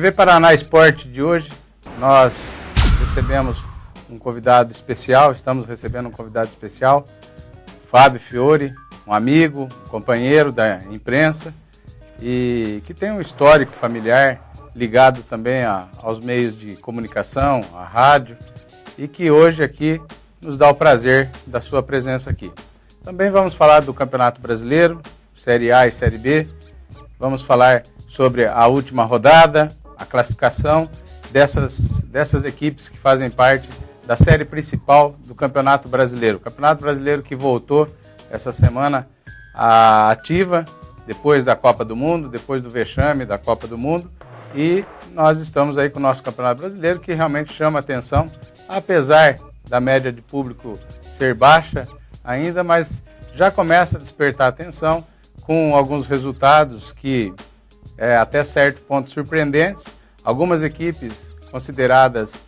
TV Paraná Esporte de hoje, nós recebemos um convidado especial, estamos recebendo um convidado especial, Fábio Fiore, um amigo, um companheiro da imprensa e que tem um histórico familiar ligado também aos meios de comunicação, à rádio, e que hoje aqui nos dá o prazer da sua presença aqui. Também vamos falar do Campeonato Brasileiro, Série A e Série B, vamos falar sobre a última rodada, a classificação dessas equipes que fazem parte da série principal do Campeonato Brasileiro. O Campeonato Brasileiro que voltou essa semana ativa, depois da Copa do Mundo, depois do vexame da Copa do Mundo, e nós estamos aí com o nosso Campeonato Brasileiro, que realmente chama atenção, apesar da média de público ser baixa ainda, mas já começa a despertar atenção com alguns resultados que, até certo ponto, surpreendentes. Algumas equipes consideradas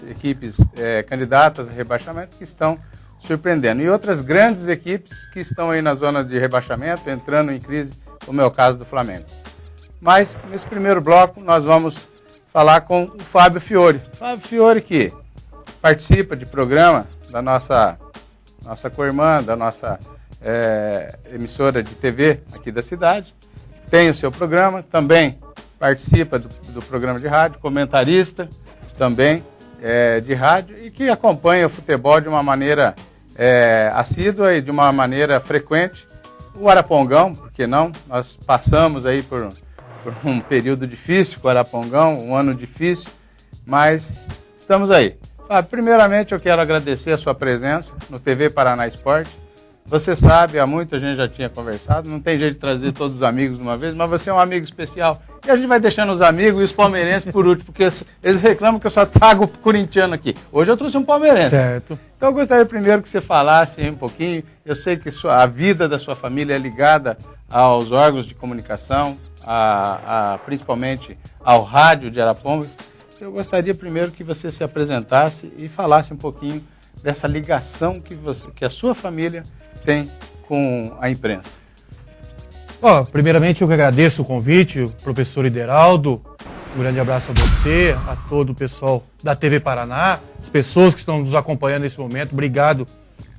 equipes candidatas a rebaixamento que estão surpreendendo. E outras grandes equipes que estão aí na zona de rebaixamento, entrando em crise, como é o caso do Flamengo. Mas, nesse primeiro bloco, nós vamos falar com o Fábio Fiore. Fábio Fiore que participa de programa da nossa co-irmã, da nossa emissora de TV aqui da cidade. Tem o seu programa, também participa do programa de rádio, comentarista também de rádio e que acompanha o futebol de uma maneira assídua e de uma maneira frequente. O Arapongão, por que não? Nós passamos aí por um período difícil com o Arapongão, um ano difícil, mas estamos aí. Fábio, primeiramente eu quero agradecer a sua presença no TV Paraná Esporte. Você sabe, há muito a gente já tinha conversado, não tem jeito de trazer todos os amigos de uma vez, mas você é um amigo especial. E a gente vai deixando os amigos e os palmeirenses por último, porque eles reclamam que eu só trago o corintiano aqui. Hoje eu trouxe um palmeirense. Certo. Então eu gostaria primeiro que você falasse um pouquinho. Eu sei que a vida da sua família é ligada aos órgãos de comunicação, principalmente ao rádio de Arapongas. Eu gostaria primeiro que você se apresentasse e falasse um pouquinho dessa ligação que a sua família tem com a imprensa. Primeiramente eu que agradeço o convite, o professor Ideraldo, um grande abraço a você, a todo o pessoal da TV Paraná, as pessoas que estão nos acompanhando nesse momento, obrigado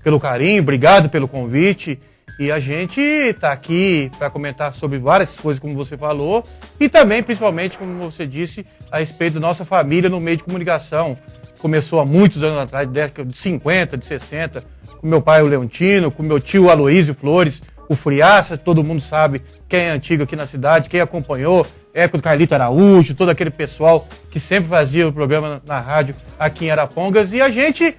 pelo carinho, obrigado pelo convite. E a gente está aqui para comentar sobre várias coisas, como você falou, e também, principalmente, como você disse, a respeito da nossa família no meio de comunicação. Começou há muitos anos atrás, década de 50, de 60, com meu pai, o Leontino, com meu tio Aloísio Flores, o Friaça, todo mundo sabe quem é antigo aqui na cidade, quem acompanhou, época do Carlito Araújo, todo aquele pessoal que sempre fazia o programa na rádio aqui em Arapongas, e a gente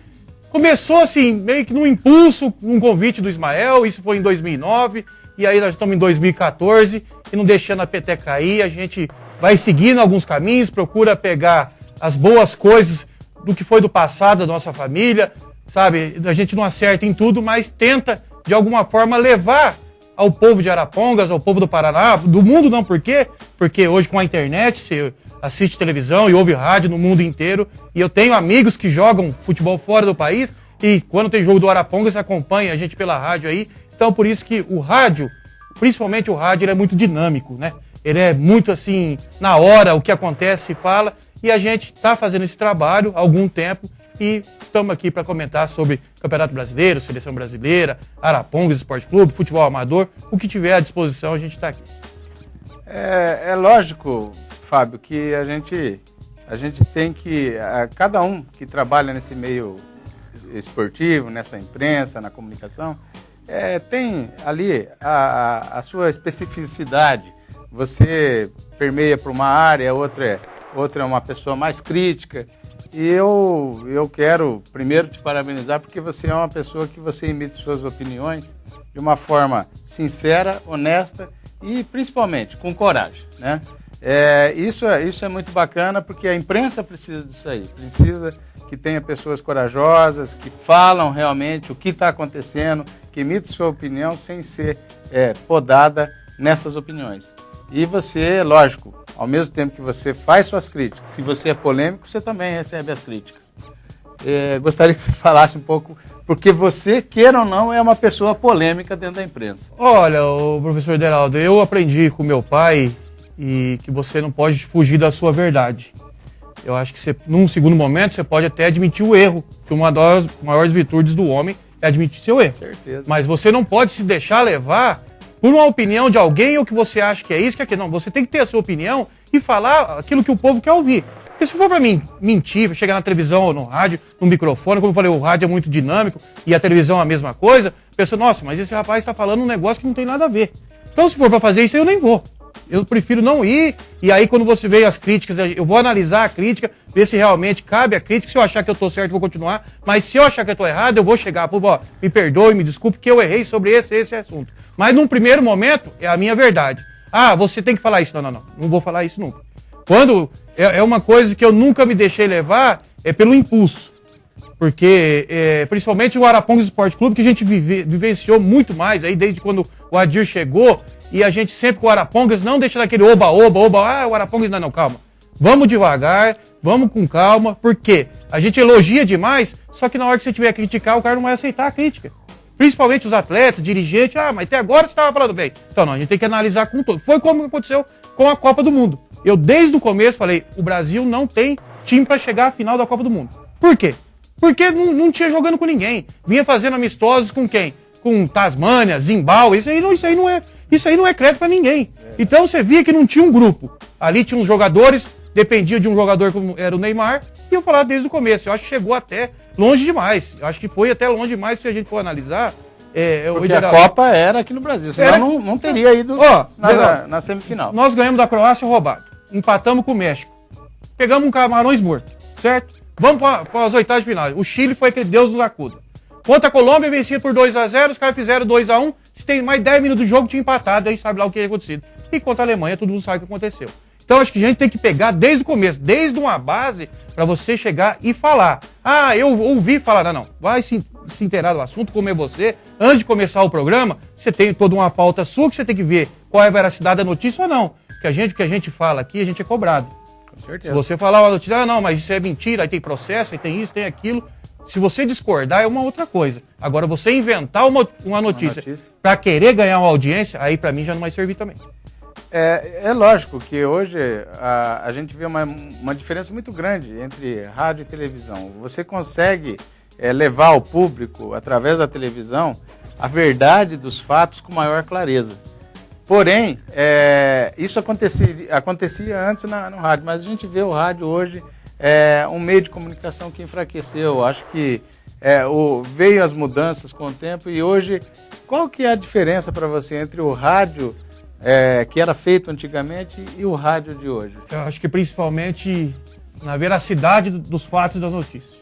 começou assim, meio que num impulso, um convite do Ismael, isso foi em 2009, e aí nós estamos em 2014, e não deixando a peteca cair, a gente vai seguindo alguns caminhos, procura pegar as boas coisas do que foi do passado da nossa família, sabe? A gente não acerta em tudo, mas tenta, de alguma forma, levar ao povo de Arapongas, ao povo do Paraná, do mundo não, por quê? Porque hoje com a internet, você assiste televisão e ouve rádio no mundo inteiro, e eu tenho amigos que jogam futebol fora do país, e quando tem jogo do Arapongas, acompanha a gente pela rádio aí, então por isso que o rádio, principalmente o rádio, ele é muito dinâmico, né? Ele é muito assim, na hora, o que acontece se fala, e a gente está fazendo esse trabalho há algum tempo, e estamos aqui para comentar sobre Campeonato Brasileiro, Seleção Brasileira, Arapongas Esporte Clube, futebol amador, o que tiver à disposição a gente está aqui. É lógico, Fábio, que a gente tem que, cada um que trabalha nesse meio esportivo, nessa imprensa, na comunicação, tem ali a sua especificidade. Você permeia para uma área, outra é uma pessoa mais crítica. E eu quero primeiro te parabenizar porque você é uma pessoa que você emite suas opiniões de uma forma sincera, honesta e principalmente com coragem, né? Isso é muito bacana porque a imprensa precisa disso aí, precisa que tenha pessoas corajosas, que falam realmente o que está acontecendo, que emite sua opinião sem ser podada nessas opiniões. E você, lógico, ao mesmo tempo que você faz suas críticas, se você é polêmico, você também recebe as críticas. Gostaria que você falasse um pouco, porque você, queira ou não, é uma pessoa polêmica dentro da imprensa. Olha, o professor Deraldo, eu aprendi com meu pai e que você não pode fugir da sua verdade. Eu acho que você, num segundo momento, você pode até admitir o erro, que uma das maiores virtudes do homem é admitir seu erro. Certeza. Mas você não pode se deixar levar por uma opinião de alguém ou que você acha que é isso, que é aquilo. Não, você tem que ter a sua opinião e falar aquilo que o povo quer ouvir. Porque se for pra mim mentir, chegar na televisão ou no rádio, no microfone, como eu falei, o rádio é muito dinâmico e a televisão é a mesma coisa, a pessoa, nossa, mas esse rapaz está falando um negócio que não tem nada a ver. Então, se for pra fazer isso, eu nem vou. Eu prefiro não ir, e aí quando você vê as críticas, eu vou analisar a crítica, ver se realmente cabe a crítica. Se eu achar que eu tô certo, eu vou continuar, mas se eu achar que eu tô errado, eu vou chegar, pô, ó, me perdoe, me desculpe, que eu errei sobre esse assunto. Mas num primeiro momento, é a minha verdade. Ah, você tem que falar isso. Não vou falar isso nunca. Quando é uma coisa que eu nunca me deixei levar, é pelo impulso. Porque, principalmente o Arapongas Esporte Clube, que a gente vivenciou muito mais, aí desde quando o Adir chegou, e a gente sempre com o Arapongas não deixa daquele oba, o Arapongas, não, calma. Vamos devagar, vamos com calma, porque a gente elogia demais, só que na hora que você tiver a criticar, o cara não vai aceitar a crítica. Principalmente os atletas, dirigentes, mas até agora você estava falando bem. Então não, a gente tem que analisar com todo. Foi como aconteceu com a Copa do Mundo. Eu desde o começo falei, o Brasil não tem time para chegar à final da Copa do Mundo. Por quê? Porque não tinha jogando com ninguém. Vinha fazendo amistosos com quem? Com Tasmânia, Zimbábue, isso aí não é crédito para ninguém. Então você via que não tinha um grupo. Ali tinha uns jogadores, dependia de um jogador como era o Neymar, e eu falava desde o começo. Eu acho que chegou até longe demais. Eu acho que foi até longe demais se a gente for analisar. Porque a Copa era aqui no Brasil, senão não teria ido na semifinal. Nós ganhamos da Croácia roubado. Empatamos com o México. Pegamos um Camarões morto, certo? Vamos para as oitavas de final. O Chile foi aquele Deus nos acuda. Contra a Colômbia, vencia por 2-0, os caras fizeram 2-1. Se tem mais 10 minutos de jogo, tinha empatado, aí sabe lá o que tinha acontecido. E contra a Alemanha, todo mundo sabe o que aconteceu. Então, acho que a gente tem que pegar desde o começo, desde uma base, para você chegar e falar. Ah, eu ouvi falar. Não. Vai se inteirar do assunto, como é você. Antes de começar o programa, você tem toda uma pauta sua que você tem que ver qual é a veracidade da notícia ou não. O que a gente fala aqui, a gente é cobrado. Com certeza. Se você falar uma notícia, não, mas isso é mentira, aí tem processo, aí tem isso, tem aquilo. Se você discordar, é uma outra coisa. Agora, você inventar uma notícia para querer ganhar uma audiência, aí para mim já não vai servir também. É lógico que hoje a gente vê uma diferença muito grande entre rádio e televisão. Você consegue levar ao público, através da televisão, a verdade dos fatos com maior clareza. Porém, isso acontecia antes no rádio, mas a gente vê o rádio hoje um meio de comunicação que enfraqueceu. Acho que veio as mudanças com o tempo e hoje, qual que é a diferença para você entre o rádio que era feito antigamente e o rádio de hoje? Eu acho que principalmente na veracidade dos fatos da notícia.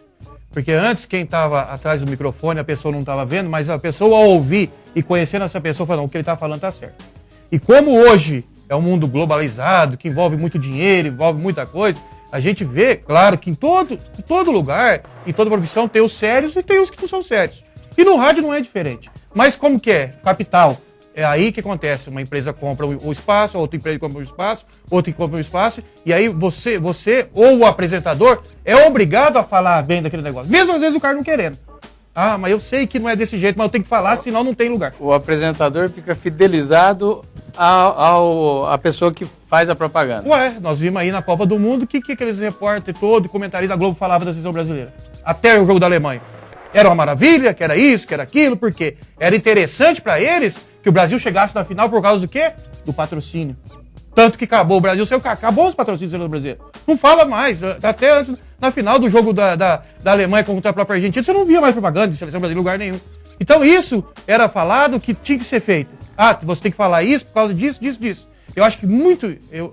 Porque antes, quem estava atrás do microfone, a pessoa não estava vendo, mas a pessoa ao ouvir e conhecendo essa pessoa, falando, o que ele está falando está certo. E como hoje é um mundo globalizado, que envolve muito dinheiro, envolve muita coisa, a gente vê, claro, que em todo lugar, em toda profissão, tem os sérios e tem os que não são sérios. E no rádio não é diferente. Mas como que é? Capital. É aí que acontece. Uma empresa compra o espaço, outra empresa compra o espaço, outra compra o espaço, e aí você ou o apresentador é obrigado a falar bem daquele negócio. Mesmo às vezes o cara não querendo. Ah, mas eu sei que não é desse jeito, mas eu tenho que falar, senão não tem lugar. O apresentador fica fidelizado à pessoa que faz a propaganda. Ué, nós vimos aí na Copa do Mundo que aqueles repórteres todos, comentaristas da Globo falavam da seleção brasileira. Até o jogo da Alemanha. Era uma maravilha, que era isso, que era aquilo, porque era interessante para eles que o Brasil chegasse na final por causa do quê? Do patrocínio. Tanto que acabou o Brasil, acabou os patrocínios do Brasil. Não fala mais. Até antes, na final do jogo da Alemanha contra a própria Argentina, você não via mais propaganda de seleção brasileira em lugar nenhum. Então isso era falado que tinha que ser feito. Ah, você tem que falar isso por causa disso. Eu acho que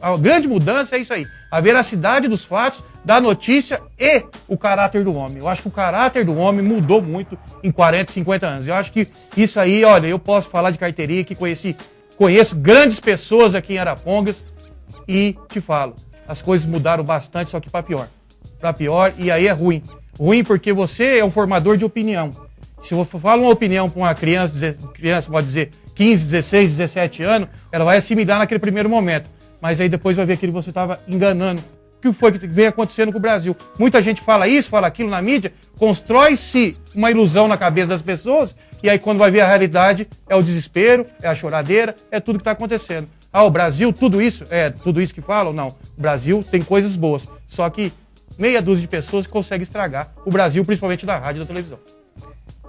a grande mudança é isso aí. A veracidade dos fatos, da notícia e o caráter do homem. Eu acho que o caráter do homem mudou muito em 40, 50 anos. Eu acho que isso aí, olha, eu posso falar de carteirinha que conheço grandes pessoas aqui em Arapongas e te falo, as coisas mudaram bastante, só que para pior. Para pior, e aí é ruim. Ruim porque você é um formador de opinião. Se eu falo uma opinião para uma criança pode dizer 15, 16, 17 anos, ela vai assimilar naquele primeiro momento. Mas aí depois vai ver que você estava enganando. O que foi que vem acontecendo com o Brasil? Muita gente fala isso, fala aquilo na mídia, constrói-se uma ilusão na cabeça das pessoas, e aí quando vai ver a realidade, é o desespero, é a choradeira, é tudo que está acontecendo. o Brasil, tudo isso que falam? Não. O Brasil tem coisas boas. Só que meia dúzia de pessoas conseguem estragar o Brasil, principalmente da rádio e da televisão.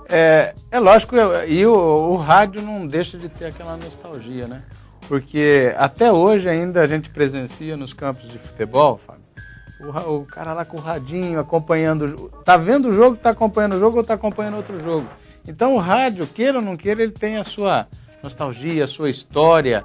É lógico, e o rádio não deixa de ter aquela nostalgia, né? Porque até hoje ainda a gente presencia nos campos de futebol, Fábio, o cara lá com o radinho, acompanhando, tá vendo o jogo, tá acompanhando o jogo ou tá acompanhando outro jogo. Então o rádio, queira ou não queira, ele tem a sua nostalgia, a sua história,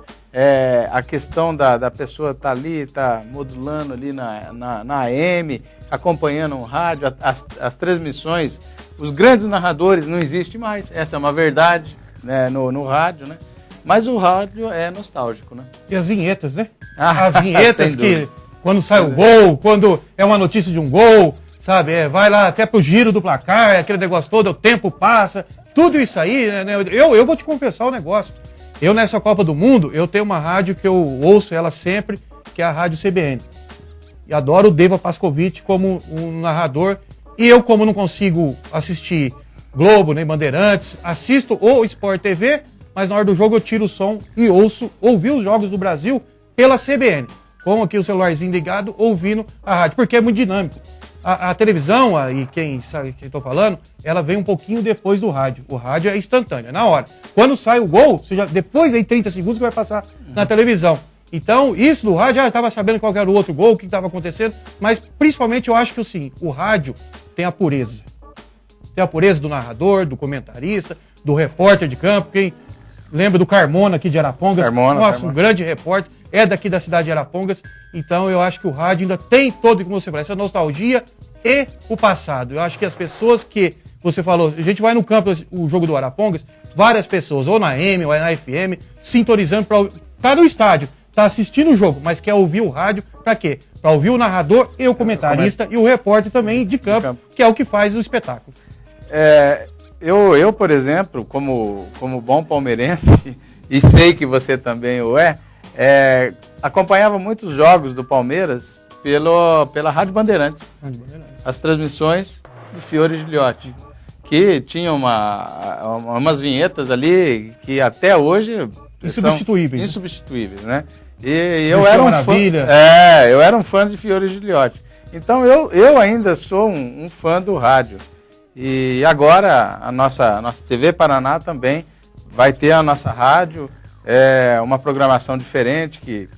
a questão da pessoa estar ali, tá modulando ali na AM, acompanhando o rádio, as transmissões, os grandes narradores não existem mais, essa é uma verdade, né, no rádio, né? Mas o rádio é nostálgico, né? E as vinhetas, né? As vinhetas que, quando sai o É. gol, quando é uma notícia de um gol, sabe? Vai lá até pro giro do placar, aquele negócio todo, o tempo passa, tudo isso aí, né? Eu vou te confessar um negócio. Eu, nessa Copa do Mundo, eu tenho uma rádio que eu ouço ela sempre, que é a Rádio CBN. E adoro o Deva Pascovitch como um narrador. E eu, como não consigo assistir Globo, nem Bandeirantes, assisto o Sport TV, mas na hora do jogo eu tiro o som e ouvi os jogos do Brasil pela CBN. Com aqui o celularzinho ligado, ouvindo a rádio, porque é muito dinâmico. A televisão, e quem sabe quem estou falando, ela vem um pouquinho depois do rádio. O rádio é instantâneo, é na hora. Quando sai o gol, depois aí 30 segundos que vai passar na televisão. Então, isso do rádio, eu estava sabendo qual era o outro gol, o que estava acontecendo, mas principalmente eu acho que assim, o rádio tem a pureza. Tem a pureza do narrador, do comentarista, do repórter de campo, quem lembra do Carmona aqui de Arapongas. Nossa, um grande repórter, é daqui da cidade de Arapongas. Então eu acho que o rádio ainda tem todo, como você falou, essa nostalgia e o passado. Eu acho que as pessoas que você falou, a gente vai no campo, o jogo do Arapongas, várias pessoas, ou na M, ou na FM, sintonizando para tá no estádio, tá assistindo o jogo, mas quer ouvir o rádio para quê? Para ouvir o narrador e o comentarista e o repórter também de campo, que é o que faz o espetáculo. Eu, por exemplo, como bom palmeirense, e sei que você também o acompanhava muitos jogos do Palmeiras pela Rádio Bandeirantes. As transmissões do Fiore Giliotti, que tinham umas vinhetas ali que até hoje insubstituíveis, né? E eu era um fã, eu era um fã de Fiore Giliotti. Então eu ainda sou um fã do rádio. E agora a nossa TV Paraná também vai ter a nossa rádio, uma programação diferente que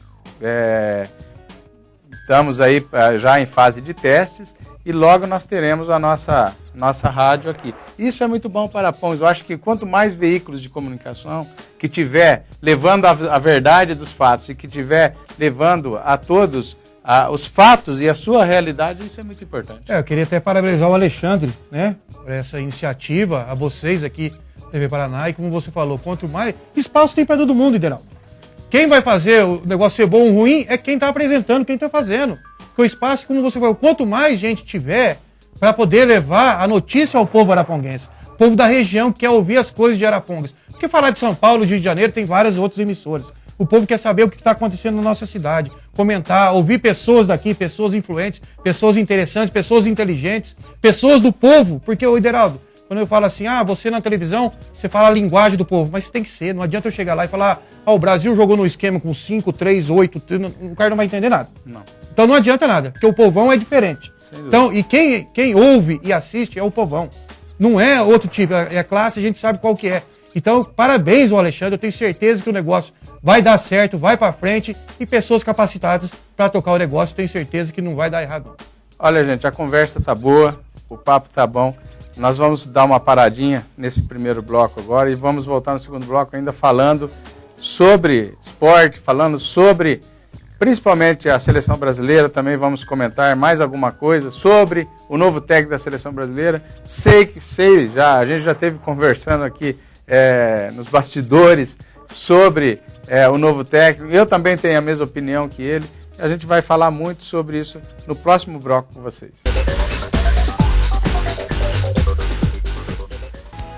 estamos aí já em fase de testes e logo nós teremos a nossa rádio aqui. Isso é muito bom para Arapongas. Eu acho que quanto mais veículos de comunicação que tiver levando a verdade dos fatos e que tiver levando a todos os fatos e a sua realidade, isso é muito importante. Eu queria até parabenizar o Alexandre, né, por essa iniciativa, a vocês aqui da TV Paraná, e como você falou, quanto mais espaço tem para todo mundo, Ideraldo. Quem vai fazer o negócio ser bom ou ruim é quem está apresentando, quem está fazendo. Porque o espaço, como você falou, quanto mais gente tiver para poder levar a notícia ao povo araponguense, povo da região que quer ouvir as coisas de Arapongas. Porque falar de São Paulo, Rio de Janeiro, tem várias outras emissoras. O povo quer saber o que está acontecendo na nossa cidade, comentar, ouvir pessoas daqui, pessoas influentes, pessoas interessantes, pessoas inteligentes, pessoas do povo. Porque, ô Ideraldo, quando eu falo assim, você na televisão, você fala a linguagem do povo, mas tem que ser, não adianta eu chegar lá e falar, o Brasil jogou no esquema com 5, 3, 8, o cara não vai entender nada. Não. Então não adianta nada, porque o povão é diferente. Então, e quem ouve e assiste é o povão. Não é outro tipo, é a classe, a gente sabe qual que é. Então, parabéns ao Alexandre, eu tenho certeza que o negócio vai dar certo, vai para frente e pessoas capacitadas para tocar o negócio, tenho certeza que não vai dar errado. Olha, gente, a conversa tá boa, o papo tá bom. Nós vamos dar uma paradinha nesse primeiro bloco agora e vamos voltar no segundo bloco ainda falando sobre esporte, falando sobre principalmente a seleção brasileira. Também vamos comentar mais alguma coisa sobre o novo técnico da seleção brasileira. A gente já esteve conversando aqui nos bastidores sobre o novo técnico. Eu também tenho a mesma opinião que ele. A gente vai falar muito sobre isso no próximo bloco com vocês.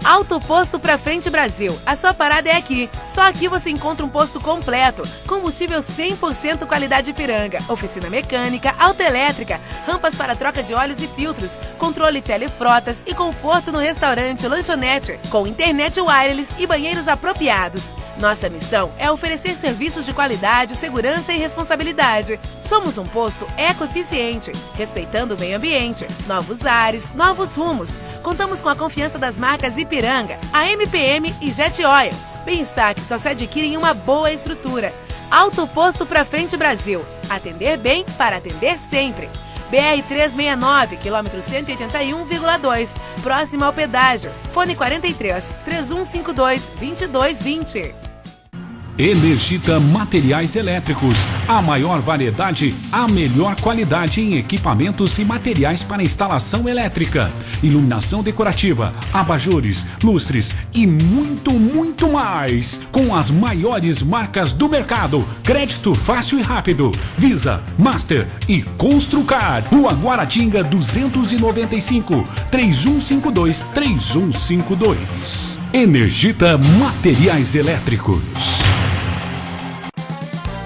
Auto Posto Pra Frente Brasil. A sua parada é aqui. Só aqui você encontra um posto completo. Combustível 100% qualidade Ipiranga. Oficina mecânica, autoelétrica, rampas para troca de óleos e filtros, controle telefrotas e conforto no restaurante, lanchonete, com internet wireless e banheiros apropriados. Nossa missão é oferecer serviços de qualidade, segurança e responsabilidade. Somos um posto ecoeficiente, respeitando o meio ambiente, novos ares, novos rumos. Contamos com a confiança das marcas Ipiranga, a MPM e Jet Oil. Bem-estar que só se adquire em uma boa estrutura. Auto Posto Pra Frente Brasil. Atender bem para atender sempre. BR-369, quilômetro 181,2, próximo ao pedágio. Fone 43 3152 2220. Energita Materiais Elétricos, a maior variedade, a melhor qualidade em equipamentos e materiais para instalação elétrica, iluminação decorativa, abajures, lustres e muito, muito mais. Com as maiores marcas do mercado, crédito fácil e rápido, Visa, Master e Construcar. Rua Guaratinga 295, 3152-3152. Energita Materiais Elétricos.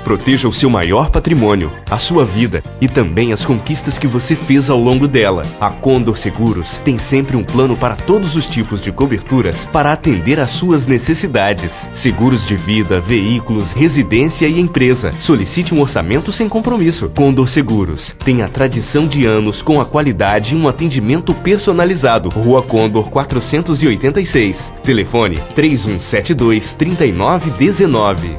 Proteja o seu maior patrimônio, a sua vida e também as conquistas que você fez ao longo dela. A Condor Seguros tem sempre um plano para todos os tipos de coberturas para atender às suas necessidades. Seguros de vida, veículos, residência e empresa. Solicite um orçamento sem compromisso. Condor Seguros tem a tradição de anos com a qualidade e um atendimento personalizado. Rua Condor 486. Telefone 3172-3919.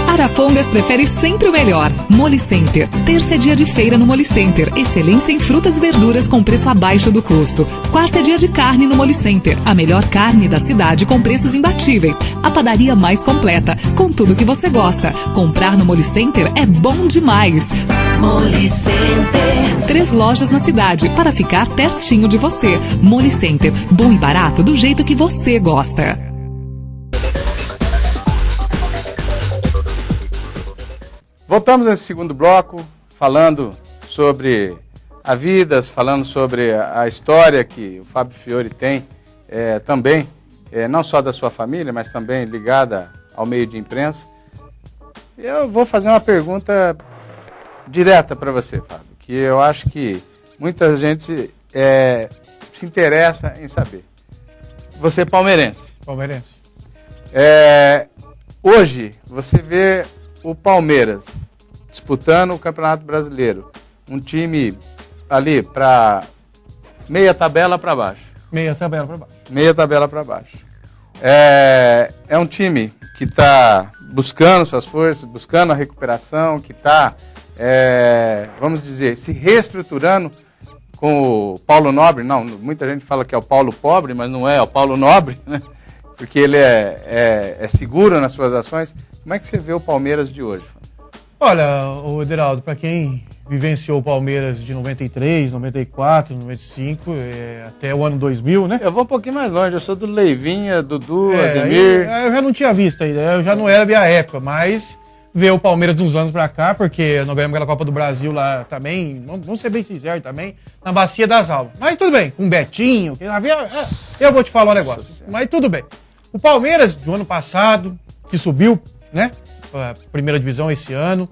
Arapongas prefere sempre o melhor. Molicenter. Terça é dia de feira no Molicenter. Excelência em frutas e verduras com preço abaixo do custo. Quarta é dia de carne no Molicenter. A melhor carne da cidade com preços imbatíveis. A padaria mais completa, com tudo que você gosta. Comprar no Molicenter é bom demais. Molicenter. 3 lojas na cidade para ficar pertinho de você. Molicenter. Bom e barato do jeito que você gosta. Voltamos nesse segundo bloco, falando sobre a vida, falando sobre a história que o Fábio Fiore tem, também, não só da sua família, mas também ligada ao meio de imprensa. Eu vou fazer uma pergunta direta para você, Fábio, que eu acho que muita gente se interessa em saber. Você é palmeirense. Palmeirense. Hoje, você vê o Palmeiras disputando o Campeonato Brasileiro, um time ali para meia tabela para baixo. Meia tabela para baixo. Meia tabela para baixo. É um time que está buscando suas forças, buscando a recuperação, que está, vamos dizer, se reestruturando com o Paulo Nobre. Não, muita gente fala que é o Paulo Pobre, mas não é o Paulo Nobre, né? Porque ele é seguro nas suas ações. Como é que você vê o Palmeiras de hoje? Olha, o Ederaldo, para quem vivenciou o Palmeiras de 93, 94, 95, até o ano 2000, né? Eu vou um pouquinho mais longe, eu sou do Leivinha, Dudu, Ademir. Eu já não tinha visto ainda, eu já não era minha época, mas ver o Palmeiras de uns anos pra cá, porque nós ganhamos aquela Copa do Brasil lá também, vamos ser bem sinceros também, na Bacia das Almas. Mas tudo bem, com o Betinho, eu vou te falar um negócio, mas tudo bem. O Palmeiras do ano passado, que subiu, né, pra primeira divisão esse ano,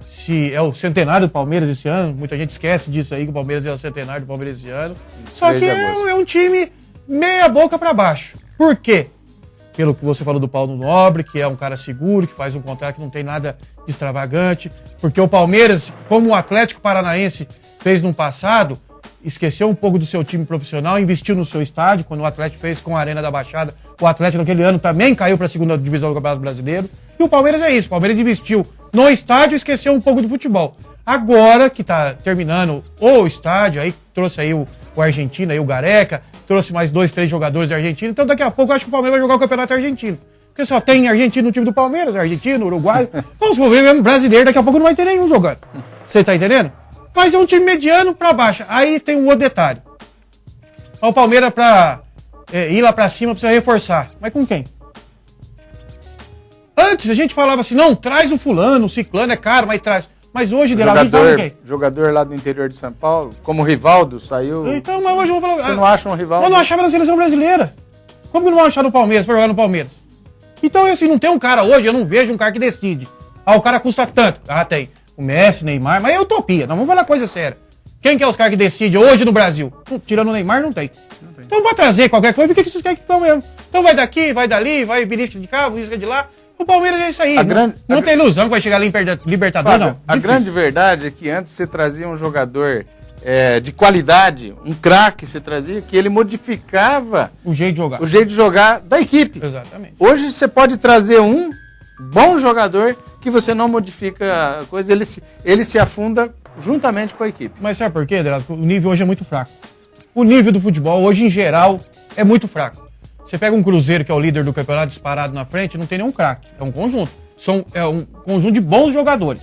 se é o centenário do Palmeiras esse ano, muita gente esquece disso aí, que o Palmeiras é o centenário do Palmeiras esse ano. Só que é um time meia boca pra baixo. Por quê? Pelo que você falou do Paulo Nobre, que é um cara seguro, que faz um contrato que não tem nada de extravagante. Porque o Palmeiras, como o Atlético Paranaense fez no passado, esqueceu um pouco do seu time profissional, investiu no seu estádio, quando o Atlético fez com a Arena da Baixada. O Atlético naquele ano também caiu para a segunda divisão do Campeonato Brasileiro. E o Palmeiras é isso, o Palmeiras investiu no estádio e esqueceu um pouco do futebol. Agora que está terminando o estádio, aí trouxe aí o argentino, aí o Gareca, trouxe mais 2, 3 jogadores argentinos, então daqui a pouco eu acho que o Palmeiras vai jogar o Campeonato Argentino. Porque só tem argentino no time do Palmeiras, argentino, uruguaio. Então se for ver mesmo brasileiro, daqui a pouco não vai ter nenhum jogando. Você tá entendendo? Mas é um time mediano para baixo. Aí tem um outro detalhe. O Palmeiras para ir lá para cima precisa reforçar. Mas com quem? Antes a gente falava assim, não, traz o fulano, o ciclano é caro, mas traz. Mas hoje, Deraldo, jogador lá do interior de São Paulo, como o Rivaldo, saiu... Então, mas hoje eu vou falar... Você não acha um Rivaldo? Eu não achava na seleção brasileira. Como que não vai achar no Palmeiras, pra jogar no Palmeiras? Então, assim, não tem um cara hoje, eu não vejo um cara que decide. O cara custa tanto. Tem o Messi, Neymar, mas é utopia. Não, vamos falar coisa séria. Quem que é os caras que decidem hoje no Brasil? Tirando o Neymar, não tem. Então vai trazer qualquer coisa, por que vocês querem que estão mesmo? Então vai daqui, vai dali, vai belisca de cá, belisca de lá. O Palmeiras é isso aí. Não tem ilusão que vai chegar ali em Libertadores, não. A grande verdade é que antes você trazia um jogador de qualidade, um craque você trazia, que ele modificava o jeito de jogar da equipe. Exatamente. Hoje você pode trazer um bom jogador que você não modifica a coisa, ele se afunda juntamente com a equipe. Mas sabe por quê, Deraldo? O nível hoje é muito fraco. O nível do futebol hoje, em geral, é muito fraco. Você pega um Cruzeiro, que é o líder do campeonato, disparado na frente, não tem nenhum craque. É um conjunto. É um conjunto de bons jogadores.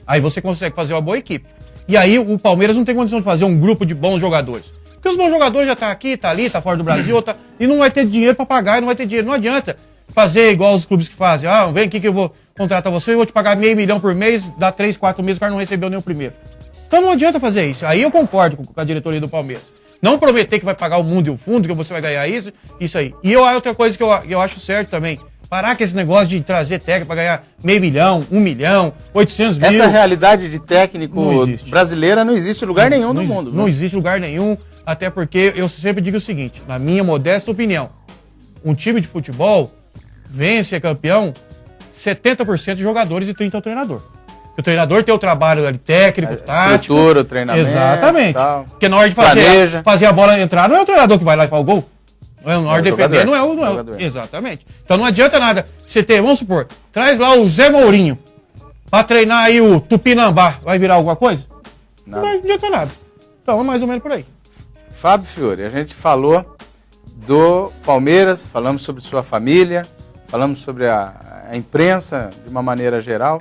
Aí você consegue fazer uma boa equipe. E aí o Palmeiras não tem condição de fazer um grupo de bons jogadores. Porque os bons jogadores já estão aqui, está ali, está fora do Brasil, e não vai ter dinheiro para pagar, e não vai ter dinheiro. Não adianta fazer igual os clubes que fazem. Vem aqui que eu vou contratar você, eu vou te pagar $500 mil por mês, dá 3, 4 meses, o cara não recebeu nem o primeiro. Então não adianta fazer isso. Aí eu concordo com a diretoria do Palmeiras. Não prometer que vai pagar o mundo e o fundo, que você vai ganhar isso aí. E outra coisa que eu acho certo também, parar com esse negócio de trazer técnico para ganhar $500 mil, 1 milhão, 800 mil. Essa realidade de técnico brasileira não existe em lugar nenhum do mundo. Não existe lugar nenhum, até porque eu sempre digo o seguinte, na minha modesta opinião, um time de futebol vence, é campeão, 70% de jogadores e 30% é o treinador. O treinador tem o trabalho ali, técnico, tático. Estrutura, o treinamento. Exatamente. Tal. Porque na hora de fazer a bola entrar, não é o treinador que vai lá e faz o gol. Na hora de defender, não é o. Exatamente. Então não adianta nada. Você ter, vamos supor, traz lá o Zé Mourinho pra treinar aí o Tupinambá. Vai virar alguma coisa? Não adianta nada. Então é mais ou menos por aí. Fábio Fiore, a gente falou do Palmeiras, falamos sobre sua família, falamos sobre a imprensa de uma maneira geral.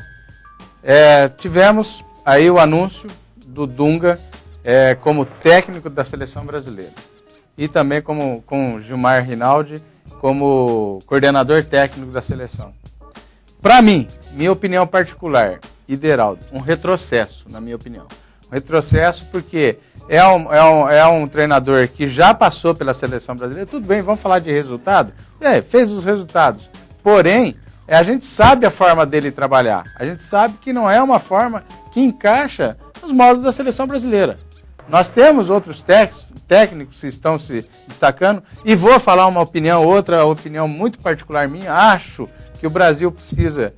Tivemos aí o anúncio do Dunga como técnico da seleção brasileira e também com Gilmar Rinaldi como coordenador técnico da seleção. Para mim, minha opinião particular, Deraldo, um retrocesso, na minha opinião. Um retrocesso porque é um treinador que já passou pela seleção brasileira. Tudo bem, vamos falar de resultado? Fez os resultados, porém a gente sabe a forma dele trabalhar. A gente sabe que não é uma forma que encaixa nos modos da seleção brasileira. Nós temos outros técnicos que estão se destacando e vou falar outra opinião muito particular minha. Acho que o Brasil precisa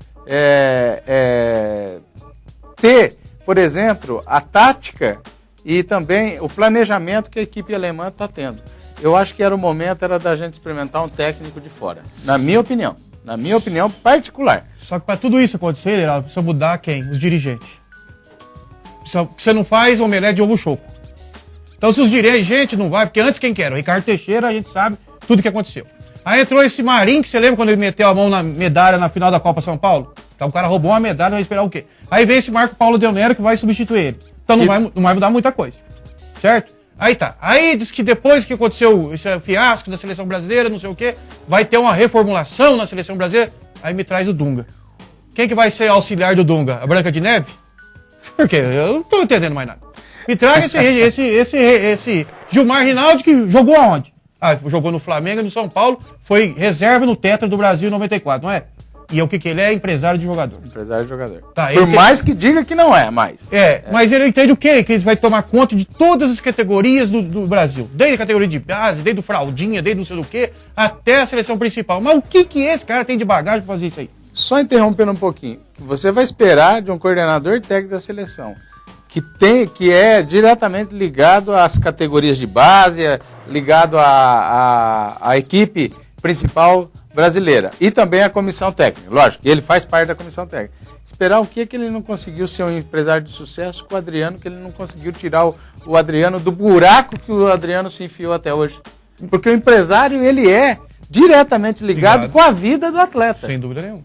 ter, por exemplo, a tática e também o planejamento que a equipe alemã está tendo. Eu acho que o momento era da gente experimentar um técnico de fora, na minha opinião. Na minha opinião particular. Só que para tudo isso acontecer, Deraldo, precisa mudar quem? Os dirigentes. Você não faz omelete de ovo choco. Então se os dirigentes não vai, porque antes quem que era? O Ricardo Teixeira, a gente sabe tudo que aconteceu. Aí entrou esse Marinho, que você lembra quando ele meteu a mão na medalha na final da Copa São Paulo? Então o cara roubou uma medalha, vai esperar o quê? Aí vem esse Marco Paulo Del Nero que vai substituir ele. Então não vai mudar muita coisa. Certo? Aí tá. Aí diz que depois que aconteceu esse fiasco da seleção brasileira, não sei o quê, vai ter uma reformulação na seleção brasileira. Aí me traz o Dunga. Quem que vai ser auxiliar do Dunga? A Branca de Neve? Por quê? Eu não tô entendendo mais nada. Me traga esse Gilmar Rinaldi que jogou aonde? Jogou no Flamengo e no São Paulo, foi reserva no Tetra do Brasil em 94, não é? E o que ele é? Empresário de jogador. Empresário de jogador. Tá, por mais que diga que não é, mas... Mas ele entende o quê? Que ele vai tomar conta de todas as categorias do Brasil. Desde a categoria de base, desde o fraldinha, desde não sei do que, até a seleção principal. Mas o que esse cara tem de bagagem pra fazer isso aí? Só interrompendo um pouquinho. Você vai esperar de um coordenador técnico da seleção que é diretamente ligado às categorias de base, ligado à equipe principal brasileira e também a comissão técnica. Lógico, ele faz parte da comissão técnica. Esperar o que ele não conseguiu ser um empresário de sucesso com o Adriano, que ele não conseguiu tirar o Adriano do buraco que o Adriano se enfiou até hoje. Porque o empresário, ele é diretamente ligado com a vida do atleta. Sem dúvida nenhuma.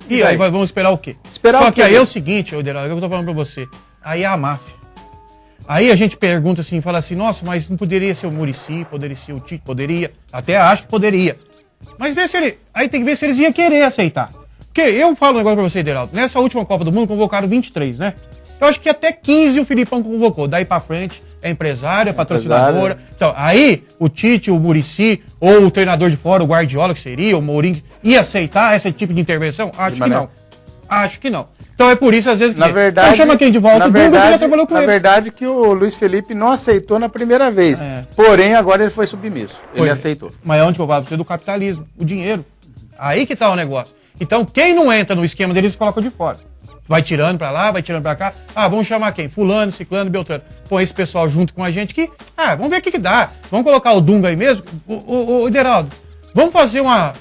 E aí vamos esperar o quê? Só que aí é o seguinte, Deraldo, eu tô falando pra você. Aí é a máfia. Aí a gente pergunta assim, fala assim, nossa, mas não poderia ser o Muricy, poderia ser o Tite, poderia. Até acho que poderia. Mas aí tem que ver se eles iam querer aceitar. Porque eu falo um negócio pra você, Ideraldo. Nessa última Copa do Mundo convocaram 23, né? Eu acho que até 15 o Filipão convocou. Daí pra frente é empresário, é patrocinadora. Então, aí o Tite, o Muricy, ou o treinador de fora, o Guardiola, que seria, o Mourinho, ia aceitar esse tipo de intervenção? Acho que não. Acho que não. Então é por isso, às vezes, na verdade, então chama quem de volta, o Dunga já trabalhou com ele. Na verdade, que o Luiz Felipe não aceitou na primeira vez. Porém, agora ele foi submisso. Ele aceitou. Mas é onde que eu falo pra você do capitalismo, o dinheiro. Aí que tá o negócio. Então, quem não entra no esquema deles, coloca de fora. Vai tirando pra lá, vai tirando pra cá. Ah, vamos chamar quem? Fulano, Ciclano, Beltrano. Põe esse pessoal junto com a gente aqui. Ah, vamos ver o que dá. Vamos colocar o Dunga aí mesmo. O Ideraldo, vamos fazer uma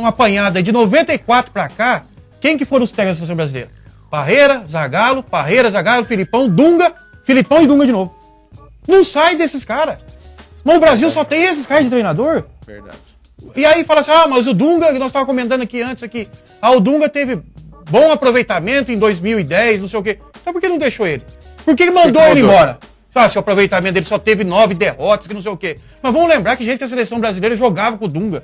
apanhada aí de 94 pra cá. Quem que foram os técnicos da seleção brasileira? Parreira, Zagallo, Filipão, Dunga, Filipão e Dunga de novo. Não sai desses caras. Mas o Brasil só tem esses caras de treinador. Verdade. E aí fala assim, mas o Dunga, que nós estávamos comentando aqui antes, o Dunga teve bom aproveitamento em 2010, não sei o quê. Então por que não deixou ele? Por que mandou ele embora? Se o aproveitamento dele só teve 9 derrotas, que não sei o quê. Mas vamos lembrar que a seleção brasileira jogava com o Dunga.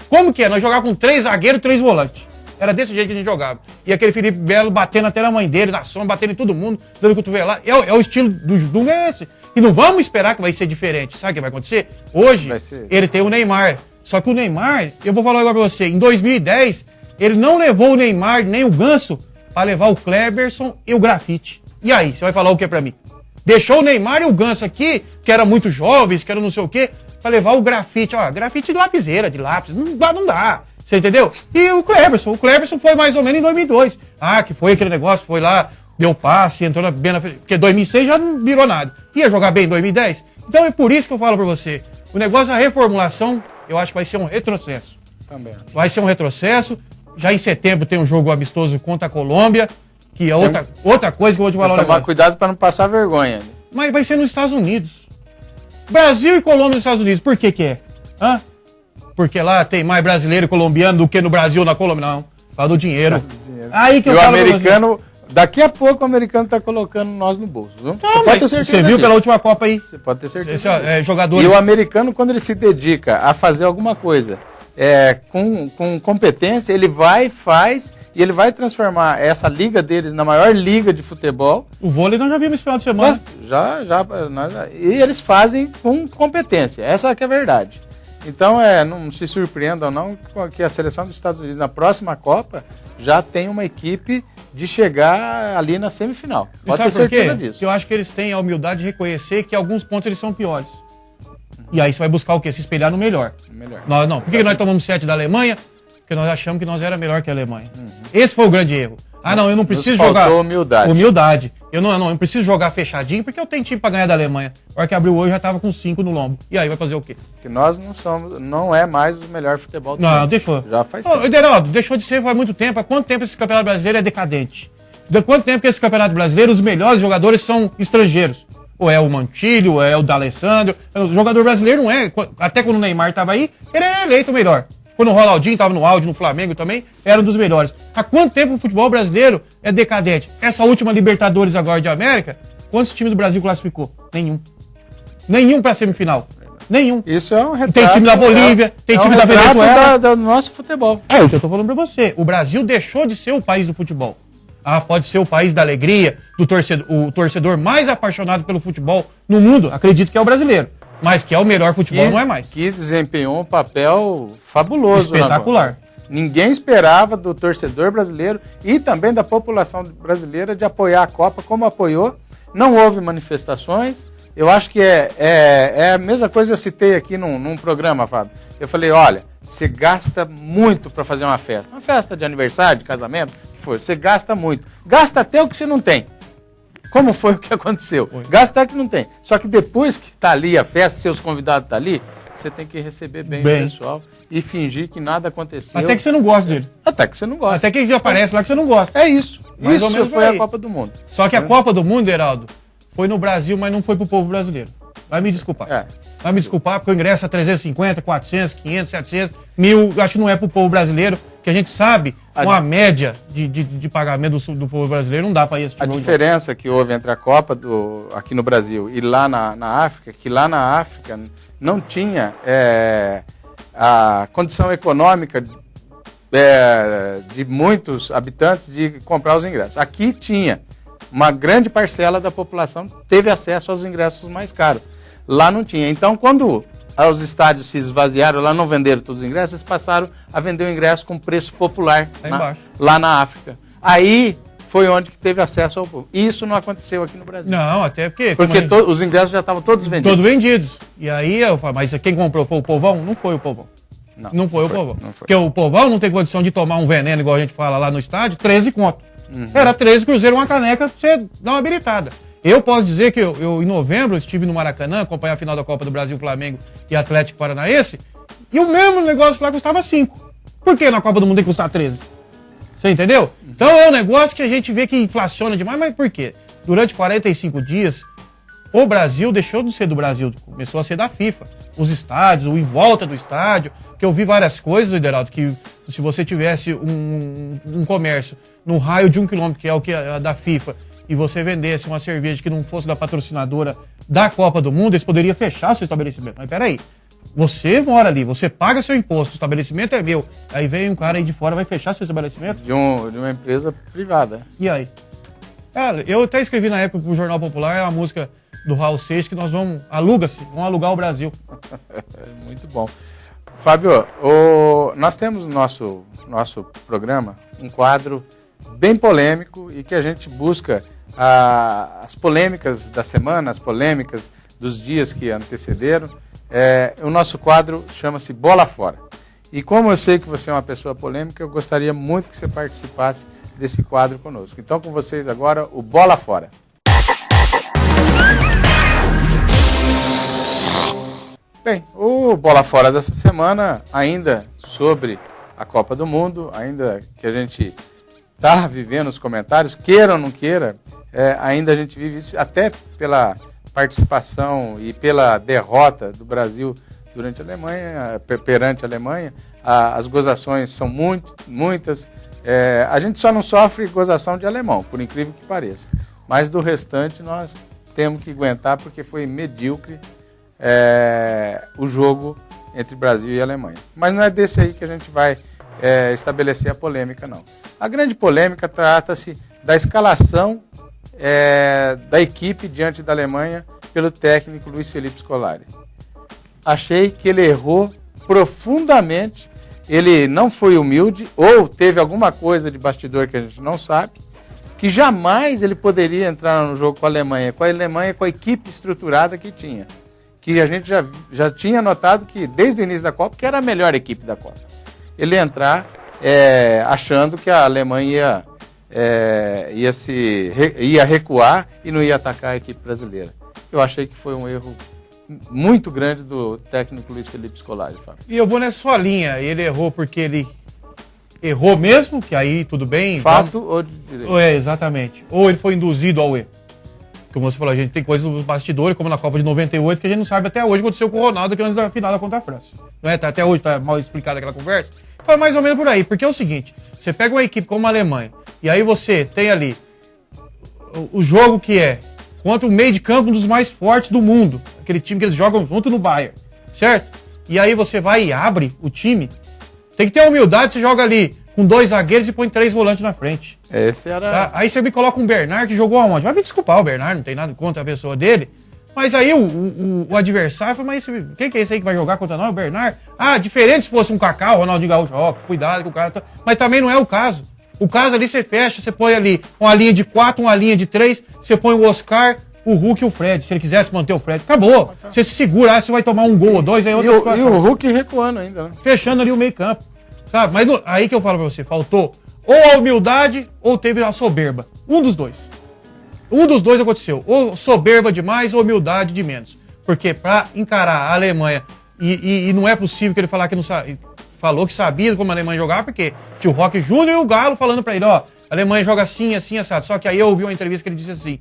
Como que é? Nós jogávamos com 3 zagueiros e 3 volantes. Era desse jeito que a gente jogava. E aquele Felipe Melo batendo até na mãe dele, na sombra, batendo em todo mundo, dando cotovelada. É o estilo do Dunga é esse. E não vamos esperar que vai ser diferente. Sabe o que vai acontecer? Hoje, ele tem o Neymar. Só que o Neymar, eu vou falar agora pra você, em 2010, ele não levou o Neymar nem o Ganso pra levar o Kleberson e o Grafite. E aí, você vai falar o que pra mim? Deixou o Neymar e o Ganso aqui, que eram muito jovens, que eram não sei o quê, pra levar o Grafite. Grafite de lapiseira, de lápis. Não dá. Você entendeu? E o Kleberson foi mais ou menos em 2002. Que foi aquele negócio, foi lá, deu passe, entrou bem na frente. Porque 2006 já não virou nada. Ia jogar bem em 2010? Então é por isso que eu falo pra você. O negócio da reformulação, eu acho que vai ser um retrocesso. Também. Vai ser um retrocesso. Já em setembro tem um jogo amistoso contra a Colômbia, que é outra coisa que eu vou te falar. Tomar cuidado pra não passar vergonha. Mas vai ser nos Estados Unidos. Brasil e Colômbia nos Estados Unidos. Por que é? Porque lá tem mais brasileiro e colombiano do que no Brasil na Colômbia. Não, fala do dinheiro. Aí que eu falo. O americano, daqui a pouco o americano tá colocando nós no bolso, viu? Você pode ter certeza. Você viu pela última Copa aí? Você pode ter certeza. Jogadores... E o americano, quando ele se dedica a fazer alguma coisa com competência, ele vai, faz, e ele vai transformar essa liga deles na maior liga de futebol. O vôlei nós já vimos esse final de semana. E eles fazem com competência, essa que é a verdade. Então, não se surpreendam não que a seleção dos Estados Unidos na próxima Copa já tem uma equipe de chegar ali na semifinal. Pode ter certeza disso. Porque eu acho que eles têm a humildade de reconhecer que alguns pontos eles são piores. E aí você vai buscar o quê? Se espelhar no melhor. Por que nós tomamos 7 da Alemanha? Porque nós achamos que nós era melhor que a Alemanha. Esse foi o grande erro. Eu não preciso jogar... Humildade. Eu não preciso jogar fechadinho, porque eu tenho time pra ganhar da Alemanha. A hora que abriu hoje, já tava com 5 no lombo. E aí, vai fazer o quê? Porque nós não é mais o melhor futebol do mundo. Não, deixou. Já faz tempo. Ideraldo, deixou de ser faz muito tempo. Há quanto tempo esse campeonato brasileiro é decadente? De quanto tempo que esse campeonato brasileiro, os melhores jogadores são estrangeiros? Ou é o Mantilho, ou é o D'Alessandro. O jogador brasileiro não é. Até quando o Neymar tava aí, ele era eleito o melhor. Quando o Ronaldinho estava no auge, no Flamengo também, era um dos melhores. Há quanto tempo o futebol brasileiro é decadente? Essa última Libertadores agora de América, quantos times do Brasil classificou? Nenhum para semifinal. Nenhum. Isso é um retrato. Tem time da Bolívia, tem time da Venezuela. Do nosso futebol. É o que eu tô falando para você. O Brasil deixou de ser o país do futebol. Pode ser o país da alegria, o torcedor mais apaixonado pelo futebol no mundo, acredito que é o brasileiro. Mas que é o melhor futebol, não é mais. Que desempenhou um papel fabuloso. Espetacular. Ninguém esperava do torcedor brasileiro e também da população brasileira de apoiar a Copa como apoiou. Não houve manifestações. Eu acho que é a mesma coisa que eu citei aqui num programa, Fábio. Eu falei, olha, você gasta muito para fazer uma festa de aniversário, de casamento, que for, você gasta muito. Gasta até o que você não tem. Como foi o que aconteceu? Gasta até o que não tem. Só que depois que está ali a festa, seus convidados estão ali, você tem que receber bem o pessoal e fingir que nada aconteceu. Até que você não gosta dele. Até que você não gosta. Até que ele aparece lá que você não gosta. É isso. Mais isso foi a Copa do Mundo. Só que a Copa do Mundo, Heraldo, foi no Brasil, mas não foi pro povo brasileiro. Vai me desculpar. Vai me desculpar, porque o ingresso é 350, 400, 500, 700, 1.000. Eu acho que não é pro povo brasileiro, que a gente sabe uma média de pagamento do povo brasileiro, não dá para ir assistir. A diferença que houve entre a Copa aqui no Brasil e lá na África, que lá na África não tinha a condição econômica de muitos habitantes de comprar os ingressos. Aqui tinha uma grande parcela da população teve acesso aos ingressos mais caros. Lá não tinha. Então, quando os estádios se esvaziaram, lá não venderam todos os ingressos, eles passaram a vender o ingresso com preço popular lá na África. Aí foi onde que teve acesso ao povo. Isso não aconteceu aqui no Brasil. Não, até porque... os ingressos já estavam todos vendidos. Todos vendidos. E aí, eu falo, mas quem comprou foi o povão? Não foi o povão. Não foi o povão. Porque o povão não tem condição de tomar um veneno, igual a gente fala lá no estádio, 13 conto. Era 13 cruzeiros, uma caneca, pra você dar uma habilitada. Eu posso dizer que eu em novembro, estive no Maracanã, acompanhar a final da Copa do Brasil, Flamengo e Atlético Paranaense, e o mesmo negócio lá custava 5. Por que na Copa do Mundo tem que custar 13? Você entendeu? Então é um negócio que a gente vê que inflaciona demais, mas por quê? Durante 45 dias, o Brasil deixou de ser do Brasil, começou a ser da FIFA. Os estádios, o em volta do estádio, que eu vi várias coisas, Lideraldo, que se você tivesse um comércio no raio de 1 quilômetro, que é o que é da FIFA, e você vendesse uma cerveja que não fosse da patrocinadora da Copa do Mundo, eles poderiam fechar seu estabelecimento. Mas peraí, você mora ali, você paga seu imposto, o estabelecimento é meu, aí vem um cara aí de fora, vai fechar seu estabelecimento? De uma empresa privada. E aí? Eu até escrevi na época pro Jornal Popular, é uma música do Raul Seixas, que nós vamos alugar o Brasil. Muito bom. Fábio, nós temos no nosso programa um quadro bem polêmico e que a gente busca as polêmicas da semana, as polêmicas dos dias que antecederam. O nosso quadro chama-se Bola Fora. E como eu sei que você é uma pessoa polêmica, eu gostaria muito que você participasse desse quadro conosco. Então, com vocês agora, o Bola Fora. Bem, o Bola Fora dessa semana, ainda sobre a Copa do Mundo, ainda que a gente está vivendo os comentários, queira ou não queira, ainda a gente vive isso, até pela participação e pela derrota do Brasil durante a Alemanha, perante a Alemanha. As gozações são muitas. A gente só não sofre gozação de alemão, por incrível que pareça. Mas do restante nós temos que aguentar porque foi medíocre o jogo entre Brasil e Alemanha. Mas não é desse aí que a gente vai estabelecer a polêmica, não. A grande polêmica trata-se da escalação da equipe diante da Alemanha pelo técnico Luiz Felipe Scolari. Achei que ele errou profundamente, ele não foi humilde, ou teve alguma coisa de bastidor que a gente não sabe, que jamais ele poderia entrar no jogo com a Alemanha, com a equipe estruturada que tinha. Que a gente já tinha notado que desde o início da Copa, que era a melhor equipe da Copa. Ele entrar achando que a Alemanha ia recuar e não ia atacar a equipe brasileira. Eu achei que foi um erro muito grande do técnico Luiz Felipe Scolari, Fábio. E eu vou nessa sua linha. Ele errou porque ele errou mesmo, que aí tudo bem. Fato ou de direito? Exatamente. Ou ele foi induzido ao erro. Como você falou, a gente tem coisas nos bastidores, como na Copa de 98, que a gente não sabe até hoje o que aconteceu com o Ronaldo antes da final contra a França. Não é? Até hoje está mal explicada aquela conversa. Foi mais ou menos por aí. Porque é o seguinte, você pega uma equipe como a Alemanha, e aí você tem ali o jogo que é contra o meio de campo um dos mais fortes do mundo. Aquele time que eles jogam junto no Bayern, certo? E aí você vai e abre o time. Tem que ter a humildade, você joga ali com 2 zagueiros e põe 3 volantes na frente. Esse era... Tá? Aí você me coloca um Bernard que jogou aonde? Vai me desculpar o Bernard, não tem nada contra a pessoa dele. Mas aí o adversário fala, mas quem que é esse aí que vai jogar contra nós? O Bernard? Diferente se fosse um Kaká, o Ronaldinho Gaúcho, cuidado que o cara... Mas também não é o caso. O caso ali você fecha, você põe ali uma linha de 4, uma linha de 3, você põe o Oscar, o Hulk e o Fred. Se ele quisesse manter o Fred, acabou. Você se segura, você vai tomar um gol ou 2, aí outra situação. E o Hulk recuando ainda, né? Fechando ali o meio campo, sabe? Mas aí que eu falo pra você, faltou ou a humildade ou teve a soberba. Um dos dois. Um dos dois aconteceu. Ou soberba demais ou humildade de menos. Porque pra encarar a Alemanha, e não é possível que ele falar que não sabe... Falou que sabia como a Alemanha jogava, porque tinha o Roque Júnior e o Galo falando pra ele, a Alemanha joga assim, assim, assado. Só que aí eu ouvi uma entrevista que ele disse assim,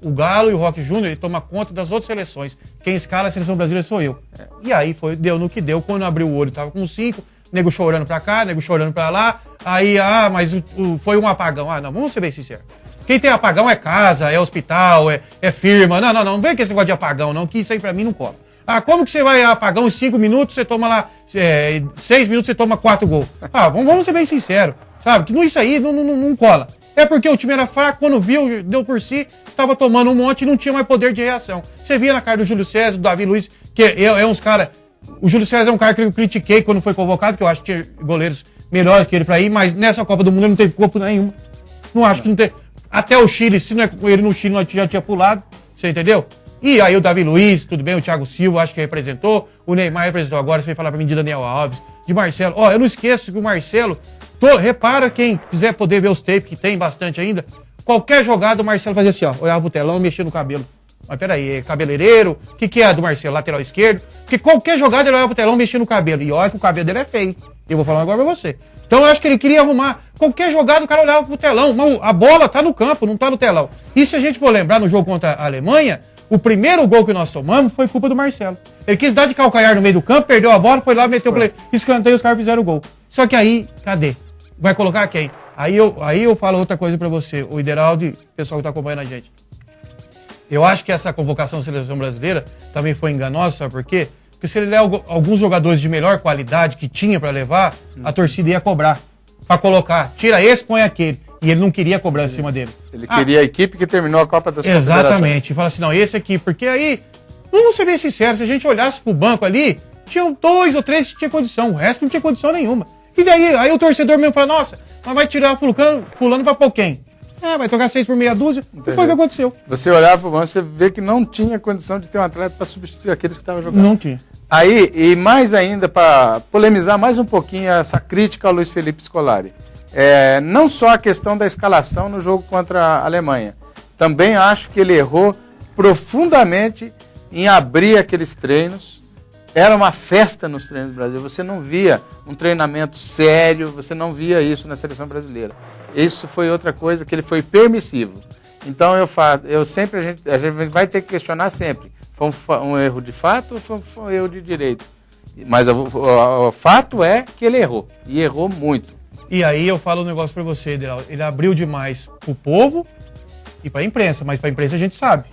o Galo e o Roque Júnior, ele toma conta das outras seleções. Quem escala a seleção brasileira sou eu. E aí deu no que deu, quando abriu o olho tava com 5, nego chorando pra cá, nego chorando pra lá, aí, mas foi um apagão. Não, vamos ser bem sinceros. Quem tem apagão é casa, é hospital, é firma. Não vem com esse negócio de apagão, não, que isso aí pra mim não cola. Ah, como que você vai apagar uns 5 minutos, você toma lá 6 minutos, você toma 4 gols? Ah, vamos ser bem sinceros, sabe? Que isso aí não cola. É porque o time era fraco, quando viu, deu por si, tava tomando um monte e não tinha mais poder de reação. Você via na cara do Júlio César, do Davi Luiz, que é uns caras... O Júlio César é um cara que eu critiquei quando foi convocado, que eu acho que tinha goleiros melhores que ele pra ir, mas nessa Copa do Mundo ele não teve corpo nenhum. Não acho que não teve... Até o Chile, se não é com ele no Chile, nós já tinha pulado, você entendeu? E aí o Davi Luiz, tudo bem, o Thiago Silva, acho que representou, o Neymar representou agora, você veio falar pra mim de Daniel Alves, de Marcelo. Ó, eu não esqueço que o Marcelo, repara quem quiser poder ver os tapes, que tem bastante ainda, qualquer jogada o Marcelo fazia assim, ó, olhava pro telão e mexia no cabelo. Mas peraí, é cabeleireiro? O que é do Marcelo? Lateral esquerdo? Porque qualquer jogada ele olhava pro telão e mexia no cabelo. E olha que o cabelo dele é feio. Eu vou falar agora pra você. Então eu acho que ele queria arrumar. Qualquer jogada o cara olhava pro telão. Mas a bola tá no campo, não tá no telão. E se a gente for lembrar no jogo contra a Alemanha, o primeiro gol que nós tomamos foi culpa do Marcelo. Ele quis dar de calcanhar no meio do campo, perdeu a bola, foi lá, meteu o escanteio e os caras fizeram o gol. Só que aí, cadê? Vai colocar quem? Aí eu falo outra coisa pra você, o Ideraldo e o pessoal que tá acompanhando a gente. Eu acho que essa convocação da seleção brasileira também foi enganosa, sabe por quê? Porque se ele der alguns jogadores de melhor qualidade que tinha pra levar, a torcida ia cobrar. Pra colocar, tira esse, põe aquele. E ele não queria cobrar em cima dele. Ele queria a equipe que terminou a Copa das Confederações. Exatamente. Fala assim, não, esse aqui. Porque aí, vamos ser bem sinceros, se a gente olhasse pro banco ali, tinham 2 ou 3 que tinham condição. O resto não tinha condição nenhuma. E daí, aí o torcedor mesmo fala, nossa, mas vai tirar fulano pra pôr quem? Vai trocar 6 por meia dúzia. Entendeu? E foi o que aconteceu. Você olhava pro banco, você vê que não tinha condição de ter um atleta para substituir aqueles que estavam jogando. Não tinha. Aí, e mais ainda, para polemizar mais um pouquinho essa crítica ao Luiz Felipe Scolari. Não só a questão da escalação no jogo contra a Alemanha. Também acho que ele errou profundamente em abrir aqueles treinos. Era uma festa nos treinos do Brasil. Você não via um treinamento sério, você não via isso na seleção brasileira. Isso foi outra coisa que ele foi permissivo. Então a gente vai ter que questionar sempre. Foi um erro de fato ou foi um erro de direito? Mas o fato é que ele errou. E errou muito. E aí eu falo um negócio pra você, Ideraldo. Ele abriu demais pro povo e pra imprensa. Mas pra imprensa a gente sabe.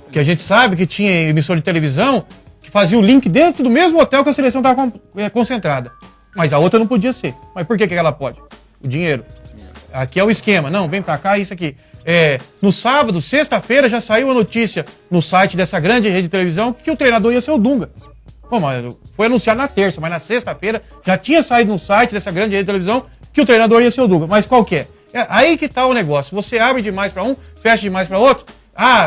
Porque a gente sabe que tinha emissora de televisão que fazia o link dentro do mesmo hotel que a seleção estava concentrada. Mas a outra não podia ser. Mas por que ela pode? O dinheiro. Aqui é o esquema. Não, vem pra cá, isso aqui. No sábado, sexta-feira, já saiu a notícia no site dessa grande rede de televisão que o treinador ia ser o Dunga. Bom, mas foi anunciado na terça, mas na sexta-feira já tinha saído no site dessa grande rede de televisão que o treinador ia ser o Dunga. Mas qual que é? Aí que tá o negócio. Você abre demais pra um, fecha demais pra outro.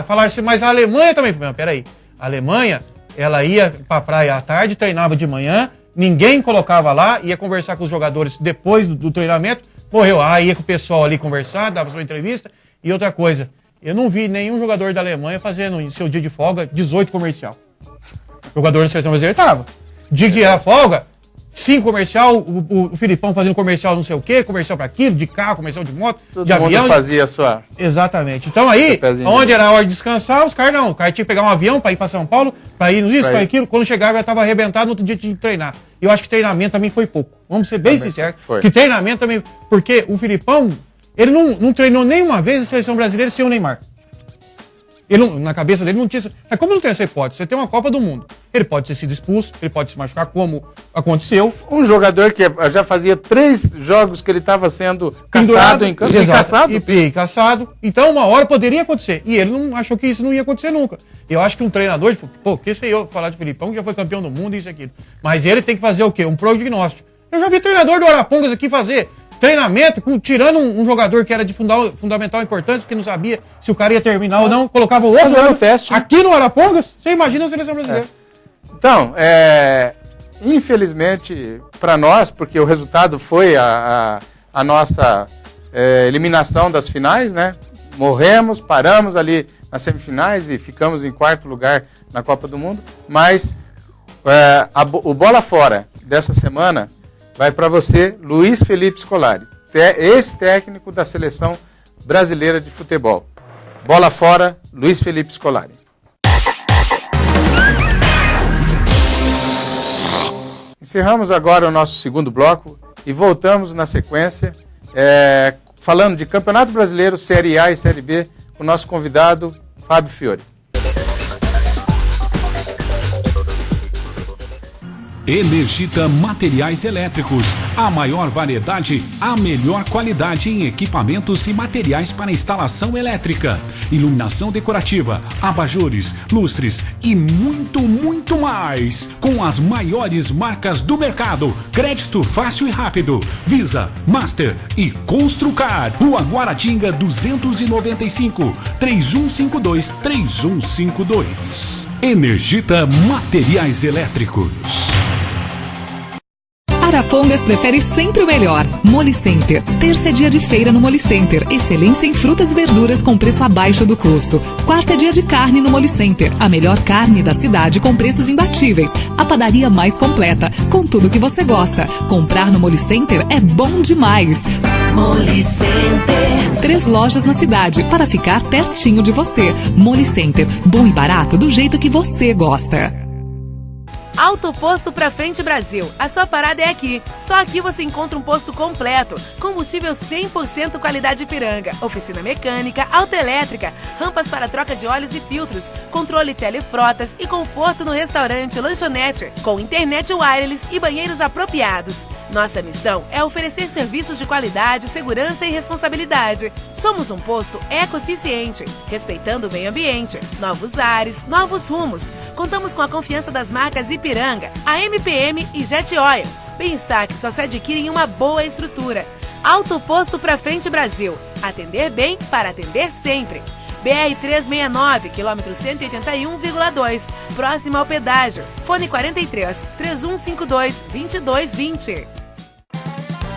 Falaram assim, mas a Alemanha também. Não, peraí. A Alemanha, ela ia pra praia à tarde, treinava de manhã, ninguém colocava lá, ia conversar com os jogadores depois do treinamento, morreu. Ia com o pessoal ali conversar, dava sua entrevista. E outra coisa, eu não vi nenhum jogador da Alemanha fazendo em seu dia de folga 18 comercial. O jogador da seleção brasileira tava. Dia de folga, 5 comercial, o Filipão fazendo comercial não sei o quê, comercial pra aquilo, de carro, comercial de moto, todo de avião. Todo mundo fazia a sua... Exatamente. Então aí, onde era a hora de descansar, os caras não. O cara tinha que pegar um avião pra ir pra São Paulo, pra ir nisso, pra aquilo. Quando chegava, já tava arrebentado, no outro dia tinha que treinar. E eu acho que treinamento também foi pouco. Vamos ser bem sinceros. Que treinamento também... Porque o Filipão, ele não treinou nenhuma vez a seleção brasileira sem o Neymar. Ele na cabeça dele não tinha... Mas como não tem essa hipótese? Você tem uma Copa do Mundo. Ele pode ter sido expulso, ele pode se machucar, como aconteceu. Um jogador que já fazia 3 jogos que ele estava sendo caçado em campo. E caçado. Então, uma hora poderia acontecer. E ele não achou que isso não ia acontecer nunca. Eu acho que um treinador... que sei eu falar de Filipão, que já foi campeão do mundo, isso e aquilo. Mas ele tem que fazer o quê? Um prognóstico. Eu já vi treinador do Arapongas aqui fazer... treinamento, tirando um jogador que era de fundamental importância, porque não sabia se o cara ia terminar ou não, colocava o outro. Fazendo o teste. Aqui no Arapongas, você imagina a seleção brasileira. Então, infelizmente, para nós, porque o resultado foi a nossa eliminação das finais, né? Morremos, paramos ali nas semifinais e ficamos em 4º lugar na Copa do Mundo, mas o bola fora dessa semana vai para você, Luiz Felipe Scolari, ex-técnico da Seleção Brasileira de Futebol. Bola fora, Luiz Felipe Scolari. Encerramos agora o nosso segundo bloco e voltamos na sequência, falando de Campeonato Brasileiro, Série A e Série B, com o nosso convidado, Fábio Fiori. Energita Materiais Elétricos. A maior variedade, a melhor qualidade em equipamentos e materiais para instalação elétrica, iluminação decorativa, abajures, lustres e muito, muito mais. Com as maiores marcas do mercado. Crédito fácil e rápido. Visa, Master e Construcar. Rua Guaratinga 295 3152-3152. Energita Materiais Elétricos. Arapongas prefere sempre o melhor. Molicenter. Terça é dia de feira no Molicenter. Excelência em frutas e verduras com preço abaixo do custo. Quarta é dia de carne no Molicenter. A melhor carne da cidade com preços imbatíveis. A padaria mais completa, com tudo que você gosta. Comprar no Molicenter é bom demais. Molicenter. 3 lojas na cidade para ficar pertinho de você. Molicenter. Bom e barato do jeito que você gosta. Auto Posto Pra Frente Brasil. A sua parada é aqui. Só aqui você encontra um posto completo. Combustível 100% qualidade Ipiranga. Oficina mecânica, autoelétrica, rampas para troca de óleos e filtros, controle telefrotas e conforto no restaurante, lanchonete, com internet wireless e banheiros apropriados. Nossa missão é oferecer serviços de qualidade, segurança e responsabilidade. Somos um posto ecoeficiente, respeitando o meio ambiente. Novos ares, novos rumos. Contamos com a confiança das marcas Ipiranga, a MPM e Jet Oil. Bem-estar que só se adquire em uma boa estrutura. Auto Posto Pra Frente Brasil. Atender bem para atender sempre. BR-369, quilômetro 181,2, próximo ao pedágio. Fone 43 3152 2220.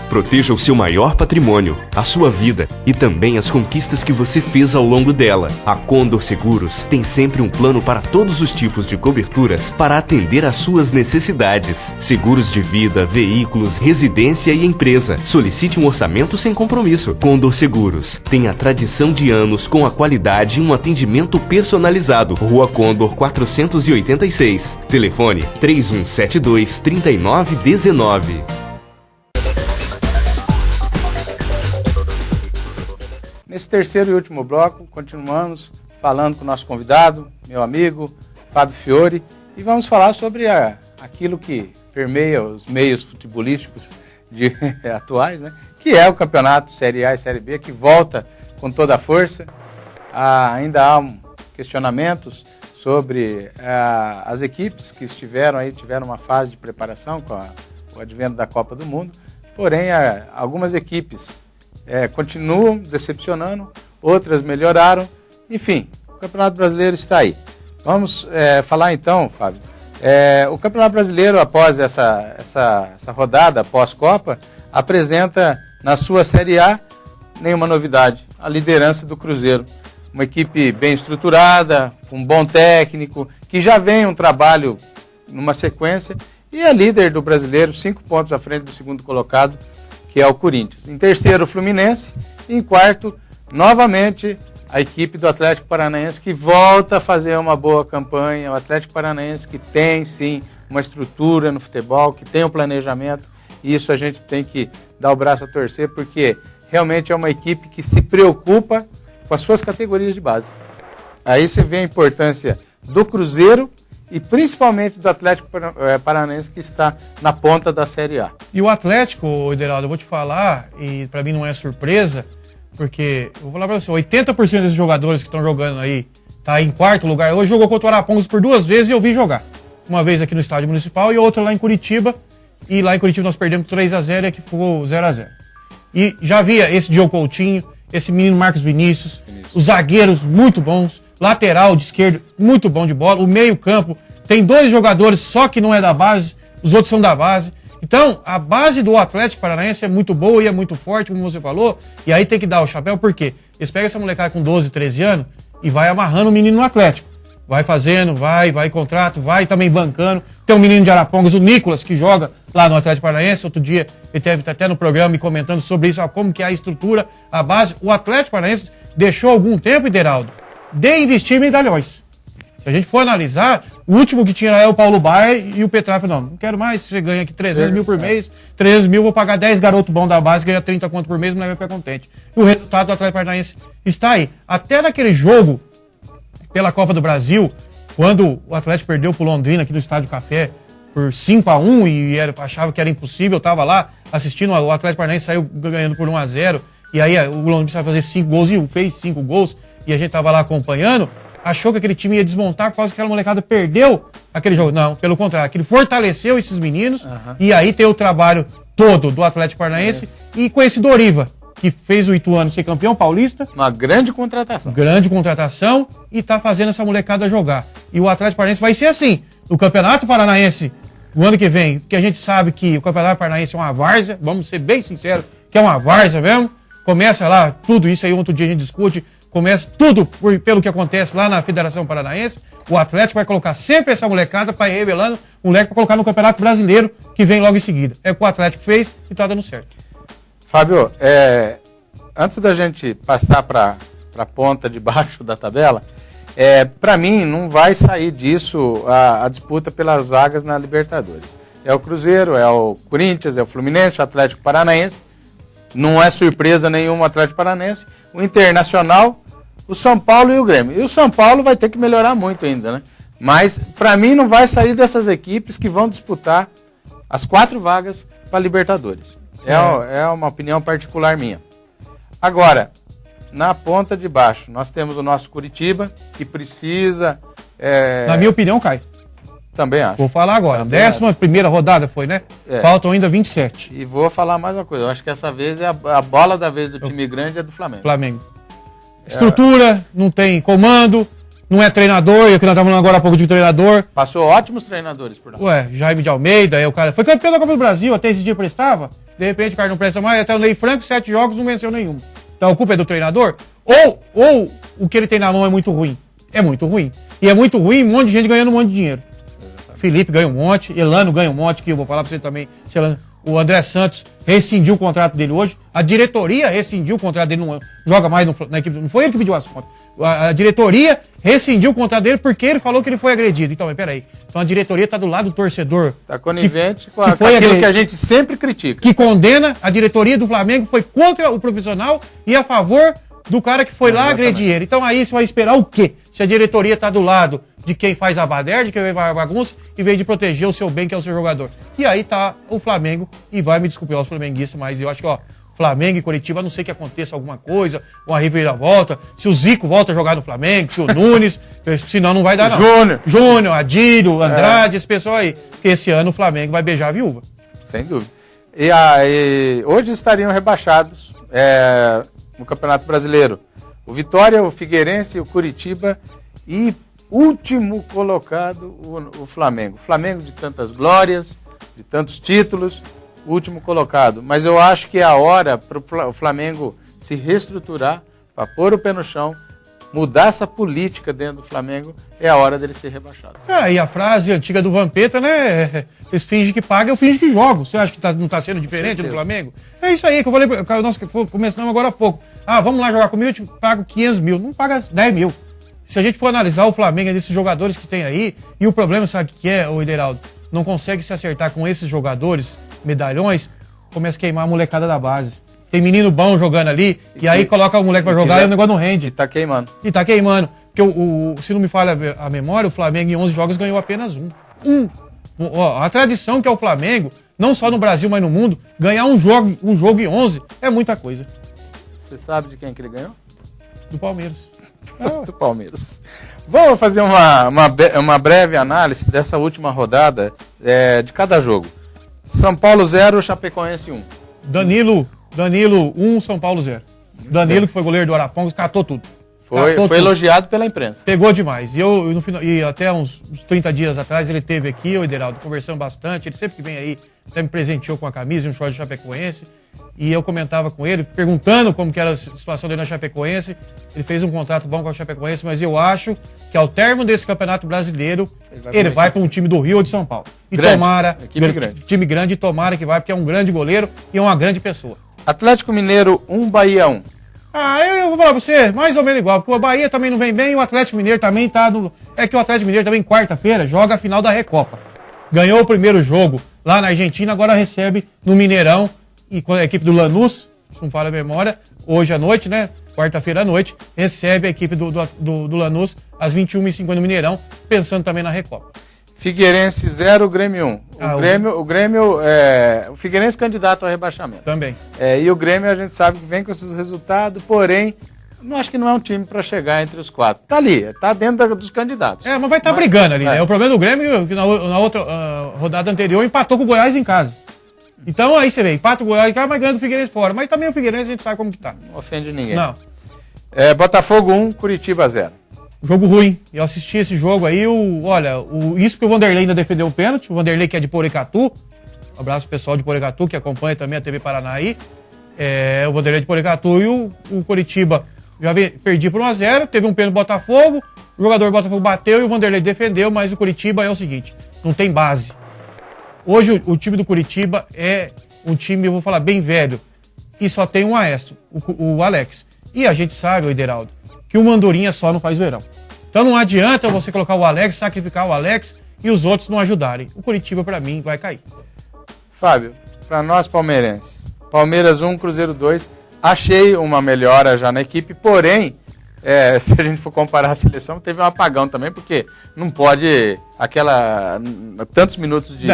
Proteja o seu maior patrimônio, a sua vida e também as conquistas que você fez ao longo dela. A Condor Seguros tem sempre um plano para todos os tipos de coberturas para atender às suas necessidades. Seguros de vida, veículos, residência e empresa. Solicite um orçamento sem compromisso. Condor Seguros tem a tradição de anos com a qualidade e um atendimento personalizado. Rua Condor 486. Telefone 3172-3919. Nesse terceiro e último bloco, continuamos falando com o nosso convidado, meu amigo, Fábio Fiore, e vamos falar sobre aquilo que permeia os meios futebolísticos atuais, né? Que é o campeonato Série A e Série B, que volta com toda a força. Ainda há questionamentos sobre as equipes que tiveram uma fase de preparação com o advento da Copa do Mundo, porém algumas equipes continuam decepcionando, outras melhoraram. Enfim, o Campeonato Brasileiro está aí. Vamos falar então, Fábio. O Campeonato Brasileiro, após essa rodada pós-Copa, apresenta na sua Série A nenhuma novidade. A liderança do Cruzeiro. Uma equipe bem estruturada, com um bom técnico, que já vem um trabalho numa sequência, e é líder do Brasileiro, 5 pontos à frente do segundo colocado, que é o Corinthians. Em terceiro, o Fluminense. E em quarto, novamente, a equipe do Atlético Paranaense, que volta a fazer uma boa campanha. O Atlético Paranaense que tem, sim, uma estrutura no futebol, que tem um planejamento. E isso a gente tem que dar o braço a torcer, porque realmente é uma equipe que se preocupa com as suas categorias de base. Aí você vê a importância do Cruzeiro e principalmente do Atlético Paranaense, que está na ponta da Série A. E o Atlético, Ideraldo, eu vou te falar, e para mim não é surpresa, porque, eu vou falar para você, 80% desses jogadores que estão jogando aí, tá em quarto lugar, hoje jogou contra o Arapongas por 2 vezes e eu vi jogar. Uma vez aqui no Estádio Municipal e outra lá em Curitiba, e lá em Curitiba nós perdemos 3-0 e aqui ficou 0-0. E já havia esse Diogo Coutinho, esse menino Marcos Vinícius, os zagueiros muito bons, lateral de esquerda muito bom de bola, o meio campo tem 2 jogadores só que não é da base, os outros são da base. Então, a base do Atlético Paranaense é muito boa e é muito forte, como você falou, e aí tem que dar o chapéu, porque eles pegam essa molecada com 12, 13 anos e vai amarrando o menino no Atlético. Vai fazendo, vai contrato, vai também bancando. Tem um menino de Arapongas, o Nicolas, que joga lá no Atlético Paranaense. Outro dia ele teve até no programa me comentando sobre isso, como que é a estrutura, a base. O Atlético Paranaense deixou algum tempo, Ideraldo, de investir em medalhões. Se a gente for analisar, o último que tinha lá é o Paulo Baier e o Petrarca falou, não quero mais, você ganha aqui 300 mil por mês, 300 mil, vou pagar 10 garotos bons da base, ganha 30 conto por mês, não vai ficar contente. E o resultado do Atlético Paranaense está aí. Até naquele jogo pela Copa do Brasil, quando o Atlético perdeu pro Londrina aqui no Estádio Café, por 5-1 e achava que era impossível. Eu tava lá assistindo, o Atlético Paranaense saiu ganhando por 1-0. E aí o Londrina precisava fazer 5 gols e fez 5 gols. E a gente tava lá acompanhando. Achou que aquele time ia desmontar por causa que aquela molecada perdeu aquele jogo. Não, pelo contrário. Aquele fortaleceu esses meninos. E aí tem o trabalho todo do Atlético Paranaense. E com esse Doriva, que fez o Ituano ser campeão paulista. Uma grande contratação. Grande contratação e tá fazendo essa molecada jogar. E o Atlético Paranaense vai ser assim. O Campeonato Paranaense, no ano que vem, porque a gente sabe que o Campeonato Paranaense é uma várzea, vamos ser bem sinceros, que é uma várzea mesmo. Começa lá, tudo isso aí, outro dia a gente discute, começa tudo pelo que acontece lá na Federação Paranaense. O Atlético vai colocar sempre essa molecada para ir revelando o moleque para colocar no Campeonato Brasileiro, que vem logo em seguida. É o que o Atlético fez e tá dando certo. Fábio, antes da gente passar para a ponta de baixo da tabela, para mim não vai sair disso a disputa pelas vagas na Libertadores. É o Cruzeiro, é o Corinthians, é o Fluminense, o Atlético Paranaense. Não é surpresa nenhuma o Atlético Paranaense, o Internacional, o São Paulo e o Grêmio. E o São Paulo vai ter que melhorar muito ainda, né? Mas, para mim, não vai sair dessas equipes que vão disputar as 4 vagas para a Libertadores. É uma opinião particular minha. Agora, na ponta de baixo, nós temos o nosso Curitiba, que precisa... Na minha opinião, Caio. Também acho. Vou falar agora. 11ª rodada foi, né? Faltam ainda 27. E vou falar mais uma coisa. Eu acho que essa vez a bola da vez do time grande é do Flamengo. Estrutura, não tem comando, não é treinador. Eu que nós estávamos falando agora há pouco de treinador. Passou ótimos treinadores por lá. Jaime de Almeida, aí o cara foi campeão da Copa do Brasil, até esse dia prestava. De repente o cara não presta mais, até o Ney Franco, 7 jogos, não venceu nenhum. Então a culpa é do treinador? Ou o que ele tem na mão é muito ruim? É muito ruim. E é muito ruim, um monte de gente ganhando um monte de dinheiro. Felipe ganha um monte, Elano ganha um monte, que eu vou falar pra você também. O André Santos rescindiu o contrato dele hoje. A diretoria rescindiu o contrato dele, não joga mais na equipe. Não foi ele que pediu as contas. A diretoria rescindiu o contrato dele porque ele falou que ele foi agredido. Então, mas peraí. Então a diretoria tá do lado do torcedor. Tá conivente com aquilo que a gente sempre critica. Que condena. A diretoria do Flamengo foi contra o profissional e a favor do cara que foi lá agredir ele. Então aí você vai esperar o quê? Se a diretoria tá do lado de quem faz a baderna, de quem faz a bagunça, em vez de proteger o seu bem, que é o seu jogador. E aí tá o Flamengo, e vai me desculpar os flamenguistas, mas eu acho que, Flamengo e Curitiba, a não sei que aconteça alguma coisa, uma reviravolta, se o Zico volta a jogar no Flamengo, se o Nunes, senão não vai dar não. Júnior, Adílio, Andrade, esse pessoal aí. Porque esse ano o Flamengo vai beijar a viúva. Sem dúvida. E hoje estariam rebaixados no Campeonato Brasileiro o Vitória, o Figueirense, o Curitiba e último colocado, o Flamengo. Flamengo de tantas glórias, de tantos títulos, último colocado. Mas eu acho que é a hora para o Flamengo se reestruturar, para pôr o pé no chão, mudar essa política dentro do Flamengo, é a hora dele ser rebaixado. E a frase antiga do Vampeta, né? Eles fingem que pagam, eu finge que jogo. Você acha que não está sendo diferente no Flamengo? É isso aí que eu falei, nós começamos agora há pouco. Vamos lá jogar comigo, eu te pago 500 mil. Não paga 10 mil. Se a gente for analisar o Flamengo, desses jogadores que tem aí, e o problema, sabe o que é, o Ideraldo? Não consegue se acertar com esses jogadores, medalhões, começa a queimar a molecada da base. Tem menino bom jogando ali, e aí coloca o moleque pra jogar e o negócio não rende. E tá queimando. Porque se não me falha a memória, o Flamengo em 11 jogos ganhou apenas um. A tradição que é o Flamengo, não só no Brasil, mas no mundo, ganhar um jogo em 11 é muita coisa. Você sabe de quem que ele ganhou? Do Palmeiras. Do Palmeiras. Vamos fazer uma breve análise dessa última rodada de cada jogo. São Paulo 0, Chapecoense 1. Danilo 1, São Paulo 0. Danilo, que foi goleiro do Arapongas, catou tudo. Foi elogiado pela imprensa. Pegou demais. E até uns 30 dias atrás ele esteve aqui, o Ideraldo, conversando bastante. Ele sempre que vem aí, até me presenteou com a camisa e um short de Chapecoense. E eu comentava com ele, perguntando como que era a situação dele na Chapecoense. Ele fez um contrato bom com a Chapecoense, mas eu acho que ao término desse Campeonato Brasileiro, ele vai para um time do Rio ou de São Paulo. E grande, tomara, grande. Time grande, e tomara que vai, porque é um grande goleiro e é uma grande pessoa. Atlético Mineiro 1, Bahia 1. Eu vou falar pra você, mais ou menos igual, porque o Bahia também não vem bem e o Atlético Mineiro também tá no... É que o Atlético Mineiro também, quarta-feira, joga a final da Recopa. Ganhou o primeiro jogo lá na Argentina, agora recebe no Mineirão, e com a equipe do Lanús, se não falha a memória, hoje à noite, né, quarta-feira à noite, recebe a equipe do Lanús às 21h50 no Mineirão, pensando também na Recopa. Figueirense 0, Grêmio 1. O Figueirense candidato ao rebaixamento. Também. E o Grêmio a gente sabe que vem com esses resultados, porém, acho que não é um time para chegar entre os 4. Tá ali, tá dentro dos candidatos. Mas vai estar brigando ali, né? O problema do Grêmio, que na outra rodada anterior empatou com o Goiás em casa. Então aí você vê, empata o Goiás em casa, mas ganha do Figueirense fora. Mas também o Figueirense a gente sabe como que tá. Não ofende ninguém. Não. Botafogo 1, Curitiba 0. Jogo ruim. Eu assisti esse jogo aí, isso porque o Vanderlei ainda defendeu o pênalti. O Vanderlei que é de Porecatu. Um abraço pro pessoal de Porecatu, que acompanha também a TV Paraná aí. O Vanderlei de Porecatu e o Curitiba já perdi por 1-0. Teve um pênalti do Botafogo. O jogador do Botafogo bateu e o Vanderlei defendeu, mas o Curitiba é o seguinte, não tem base. Hoje o time do Curitiba é um time, eu vou falar, bem velho. E só tem um maestro, o Alex. E a gente sabe, o Ideraldo, que o Mandorinha só não faz verão. Então não adianta você colocar o Alex, sacrificar o Alex e os outros não ajudarem. O Curitiba, pra mim, vai cair. Fábio, pra nós palmeirenses, Palmeiras 1, Cruzeiro 2, achei uma melhora já na equipe, porém, se a gente for comparar a seleção, teve um apagão também, porque não pode tantos minutos de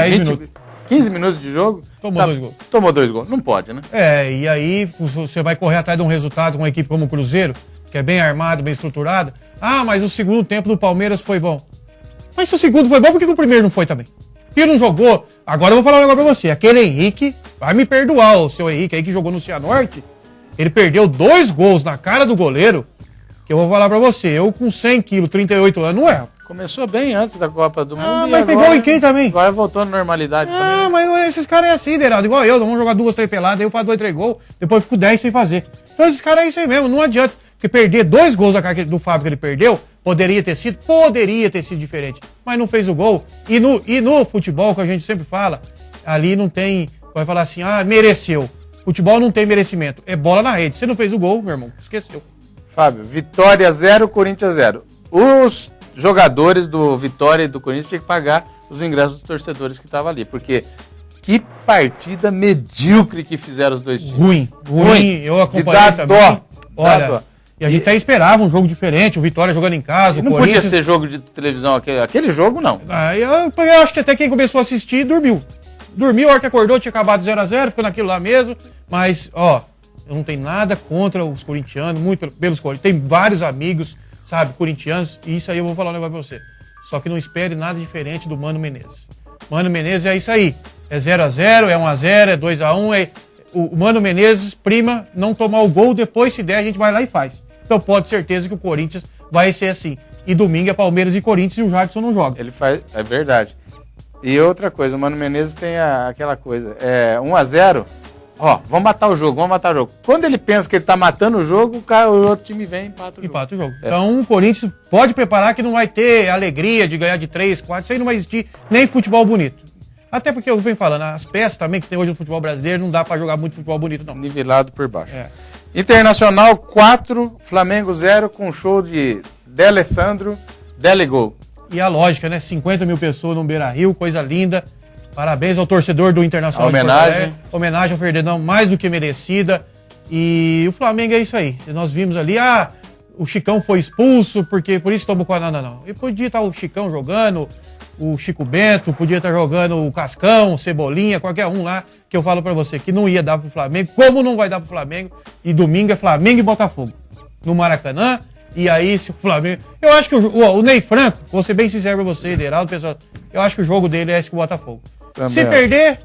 15 minutos de jogo. Tomou 2 gols. Não pode, né? E aí você vai correr atrás de um resultado com uma equipe como o Cruzeiro, que é bem armado, bem estruturada. Mas o segundo tempo do Palmeiras foi bom. Mas se o segundo foi bom, por que o primeiro não foi também? Porque não jogou. Agora eu vou falar um negócio pra você. Aquele Henrique, vai me perdoar, o seu Henrique aí que jogou no Cianorte, ele perdeu 2 gols na cara do goleiro, que eu vou falar pra você. Eu com 100 quilos, 38 anos, não erro. Começou bem antes da Copa do Mundo. Mas pegou em quem também? Agora voltou na normalidade também. Mas esses caras é assim, Deraldo, igual eu. Vamos jogar 2, 3 peladas, aí eu faço 2, 3 gols, depois eu fico 10 sem fazer. Então esses caras é isso aí mesmo, não adianta. Porque perder 2 gols do Fábio que ele perdeu, poderia ter sido diferente. Mas não fez o gol. E no futebol, que a gente sempre fala, ali não tem, vai falar assim, mereceu. Futebol não tem merecimento. É bola na rede. Você não fez o gol, meu irmão, esqueceu. Fábio, Vitória 0, Corinthians 0. Os jogadores do Vitória e do Corinthians tinham que pagar os ingressos dos torcedores que estavam ali, porque que partida medíocre que fizeram os dois times. Ruim. Eu acompanhei também. Olha, e a gente até esperava um jogo diferente, o Vitória jogando em casa, não podia ser jogo de televisão, aquele jogo não. Eu acho que até quem começou a assistir dormiu. Dormiu, a hora que acordou, tinha acabado 0-0, ficou naquilo lá mesmo, mas, eu não tenho nada contra os corintianos, muito pelos corintianos, tem vários amigos, sabe, corintianos, e isso aí eu vou falar um negócio pra você. Só que não espere nada diferente do Mano Menezes. Mano Menezes é isso aí, é 0-0, é 1-0, é 2-1, o Mano Menezes prima não tomar o gol, depois se der a gente vai lá e faz. Então pode ter certeza que o Corinthians vai ser assim. E domingo é Palmeiras e Corinthians e o Jadson não joga. Ele faz, é verdade. E outra coisa, o Mano Menezes tem aquela coisa, 1-0, vamos matar o jogo. Quando ele pensa que ele tá matando o jogo, o outro time vem e empata o jogo. Então o Corinthians pode preparar que não vai ter alegria de ganhar de 3, 4, isso aí não vai existir nem futebol bonito. Até porque eu venho falando, as peças também que tem hoje no futebol brasileiro, não dá pra jogar muito futebol bonito não. Nivelado por baixo. Internacional 4, Flamengo 0, com show de D'Alessandro, Delegol. E a lógica, né? 50 mil pessoas no Beira-Rio, coisa linda. Parabéns ao torcedor do Internacional. Homenagem ao Ferdinandão, mais do que merecida. E o Flamengo é isso aí. Nós vimos ali, o Chicão foi expulso, porque por isso tomou com a não. E podia estar o Chicão jogando, o Chico Bento, podia estar jogando o Cascão, o Cebolinha, qualquer um lá, que eu falo pra você, que não ia dar pro Flamengo, como não vai dar pro Flamengo, e domingo é Flamengo e Botafogo, no Maracanã, e aí se o Flamengo... Eu acho que o Ney Franco, vou ser bem sincero pra você, Ideraldo, pessoal, eu acho que o jogo dele é esse com o Botafogo. Também se perder,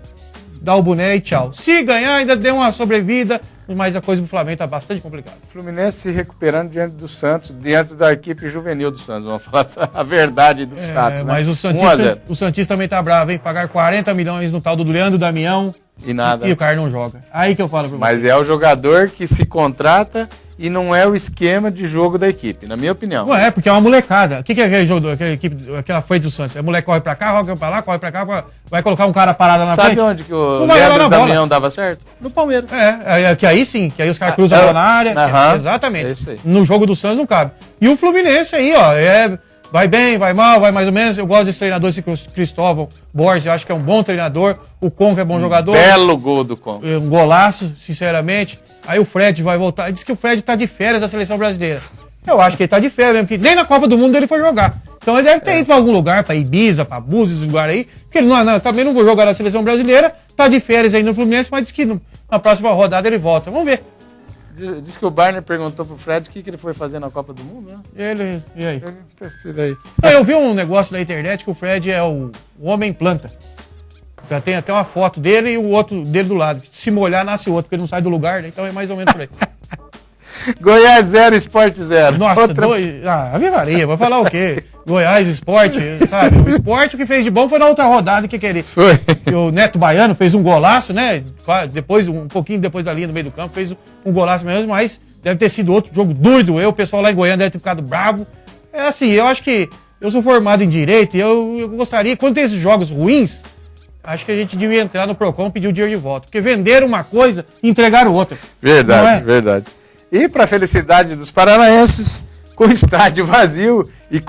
dá o boné e tchau. Se ganhar, ainda deu uma sobrevida, mas a coisa do Flamengo tá bastante complicada. Fluminense se recuperando diante do Santos, diante da equipe juvenil do Santos. Vamos falar a verdade dos fatos, né? Mas o Santista também tá bravo, hein? Pagar 40 milhões no tal do Leandro Damião e nada. E o cara não joga. Aí que eu falo pra você. Mas é o jogador que se contrata e não é o esquema de jogo da equipe, na minha opinião. Não é, porque é uma molecada. O que é aquele jogo, aquela frente do Santos? A moleque corre pra cá, corre pra lá, corre pra cá, vai colocar um cara parado na frente. Sabe onde que o Leandro Damião dava certo? No Palmeiras. Que aí sim, que aí os caras cruzam na área. Exatamente. É isso aí. No jogo do Santos não cabe. E o Fluminense aí, vai bem, vai mal, vai mais ou menos. Eu gosto desse treinador, esse Cristóvão Borges, eu acho que é um bom treinador. O Conca é bom jogador. Belo gol do Conca. Um golaço, sinceramente. Aí o Fred vai voltar. Diz que o Fred tá de férias da seleção brasileira. Eu acho que ele tá de férias mesmo, porque nem na Copa do Mundo ele foi jogar. Então ele deve ter ido pra algum lugar, pra Ibiza, pra Búzios, esses lugares aí, porque ele também não vou jogar na seleção brasileira, tá de férias aí no Fluminense, mas diz que na próxima rodada ele volta. Vamos ver. Diz que o Barner perguntou pro Fred o que ele foi fazer na Copa do Mundo, né? E aí? Daí. Eu vi um negócio na internet que o Fred é o homem planta. Já tem até uma foto dele e o outro dele do lado. Se molhar, nasce outro, porque ele não sai do lugar, né? Então é mais ou menos por aí. Goiás 0, Sport 0. Nossa, avivaria, vai falar o quê? Goiás, Sport, sabe? O Sport, o que fez de bom foi na outra rodada que queria. Foi. O Neto Baiano fez um golaço, né? Depois, um pouquinho depois da linha no meio do campo, fez um golaço mesmo, mas deve ter sido outro jogo duro. O pessoal lá em Goiânia deve ter ficado bravo. É assim, eu acho que eu sou formado em Direito e eu gostaria, quando tem esses jogos ruins, acho que a gente devia entrar no Procon e pedir o dinheiro de volta. Porque venderam uma coisa e entregaram outra. Verdade, verdade. E para a felicidade dos paranaenses, com o estádio vazio e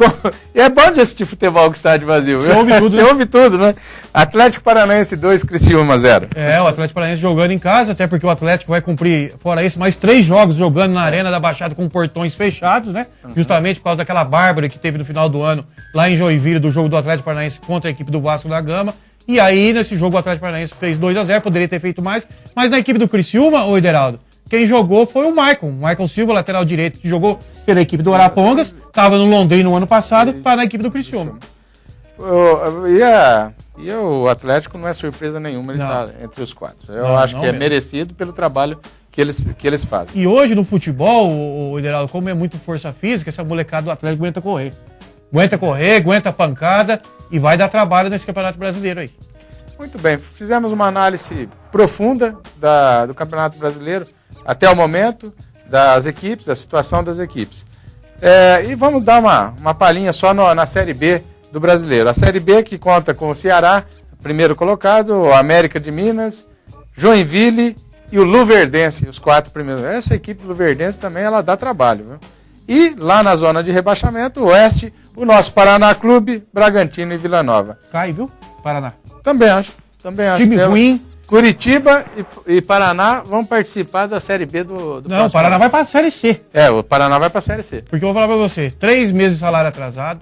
é bom de assistir futebol com estádio vazio. Você ouve tudo, Você ouve tudo, né? Atlético Paranaense 2, Criciúma 0. O Atlético Paranaense jogando em casa, até porque o Atlético vai cumprir, fora isso, mais 3 jogos jogando na Arena da Baixada com portões fechados, né? Justamente por causa daquela bárbara que teve no final do ano, lá em Joinville, do jogo do Atlético Paranaense contra a equipe do Vasco da Gama. E aí, nesse jogo, o Atlético Paranaense fez 2-0, poderia ter feito mais, mas na equipe do Criciúma, ô Ideraldo, quem jogou foi o Michael Silva, lateral direito, que jogou pela equipe do Arapongas, estava no Londrina no ano passado, está na equipe do Criciúma. E o Atlético não é surpresa nenhuma, ele está entre os 4. Eu acho que é merecido pelo trabalho que eles fazem. E hoje no futebol, o Ideraldo, como é muito força física, essa molecada do Atlético aguenta correr. Aguenta pancada e vai dar trabalho nesse Campeonato Brasileiro aí. Muito bem, fizemos uma análise profunda do Campeonato Brasileiro até o momento, das equipes, da situação das equipes. E vamos dar uma palhinha só na Série B do Brasileiro. A Série B que conta com o Ceará, primeiro colocado, o América de Minas, Joinville e o Luverdense, os 4 primeiros. Essa equipe Luverdense também ela dá trabalho, viu? E lá na zona de rebaixamento, o Oeste, o nosso Paraná Clube, Bragantino e Vila Nova. Cai, viu? Paraná. Também acho. Time ruim. Curitiba e Paraná vão participar da Série B do Não, o Paraná vai para a Série C. O Paraná vai para a Série C. Porque eu vou falar para você, 3 meses de salário atrasado,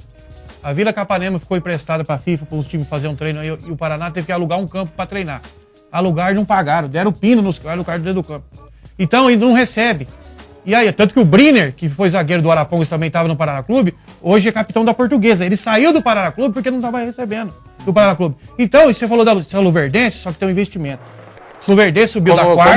a Vila Capanema ficou emprestada para a FIFA, para os times fazer um treino, e o Paraná teve que alugar um campo para treinar. Alugar e não pagaram, deram pino nos caras dentro do campo. Então ele não recebe. E aí, tanto que o Briner, que foi zagueiro do Arapongas, também estava no Paraná Clube, hoje é capitão da Portuguesa. Ele saiu do Paraná Clube porque não estava recebendo do Paraná Clube. Então, você falou da Luverdense, só que tem um investimento. Se o Luverdense subiu da quarta...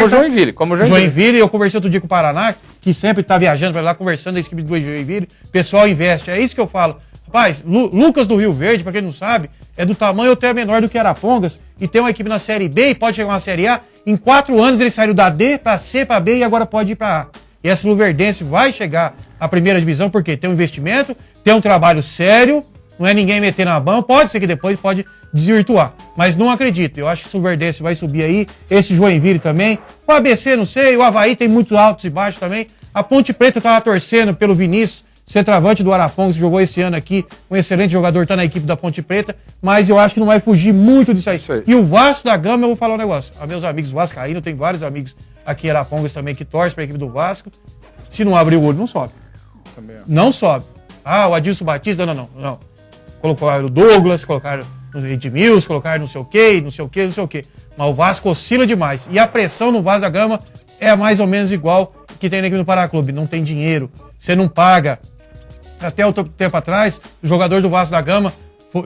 Como Joinville. Eu conversei outro dia com o Paraná, que sempre está viajando para lá, conversando da equipe do Joinville. O pessoal investe. É isso que eu falo. Rapaz, Lucas do Rio Verde, para quem não sabe, é do tamanho até menor do que Arapongas, e tem uma equipe na Série B e pode chegar na Série A. Em 4 anos ele saiu da D para C, para B e agora pode ir para A. E essa Luverdense vai chegar à primeira divisão porque tem um investimento, tem um trabalho sério, não é ninguém meter na mão, pode ser que depois pode desvirtuar. Mas não acredito, eu acho que o Luverdense vai subir aí, esse Joinville também. O ABC, não sei, o Avaí tem muitos altos e baixos também. A Ponte Preta estava torcendo pelo Vinícius, centroavante do Arapongas, que jogou esse ano aqui, um excelente jogador, está na equipe da Ponte Preta, mas eu acho que não vai fugir muito disso aí. E o Vasco da Gama, eu vou falar um negócio, a meus amigos vascaínos, tem vários amigos aqui em Arapongas também que torcem para a equipe do Vasco, se não abrir o olho, não sobe. Não sobe. O Adilson Batista, não. Colocaram o Douglas, colocaram o Edmilson, colocaram não sei o quê. Mas o Vasco oscila demais. E a pressão no Vasco da Gama é mais ou menos igual que tem na equipe do Paraná Clube. Não tem dinheiro, você não paga. Até outro tempo atrás, os jogadores do Vasco da Gama,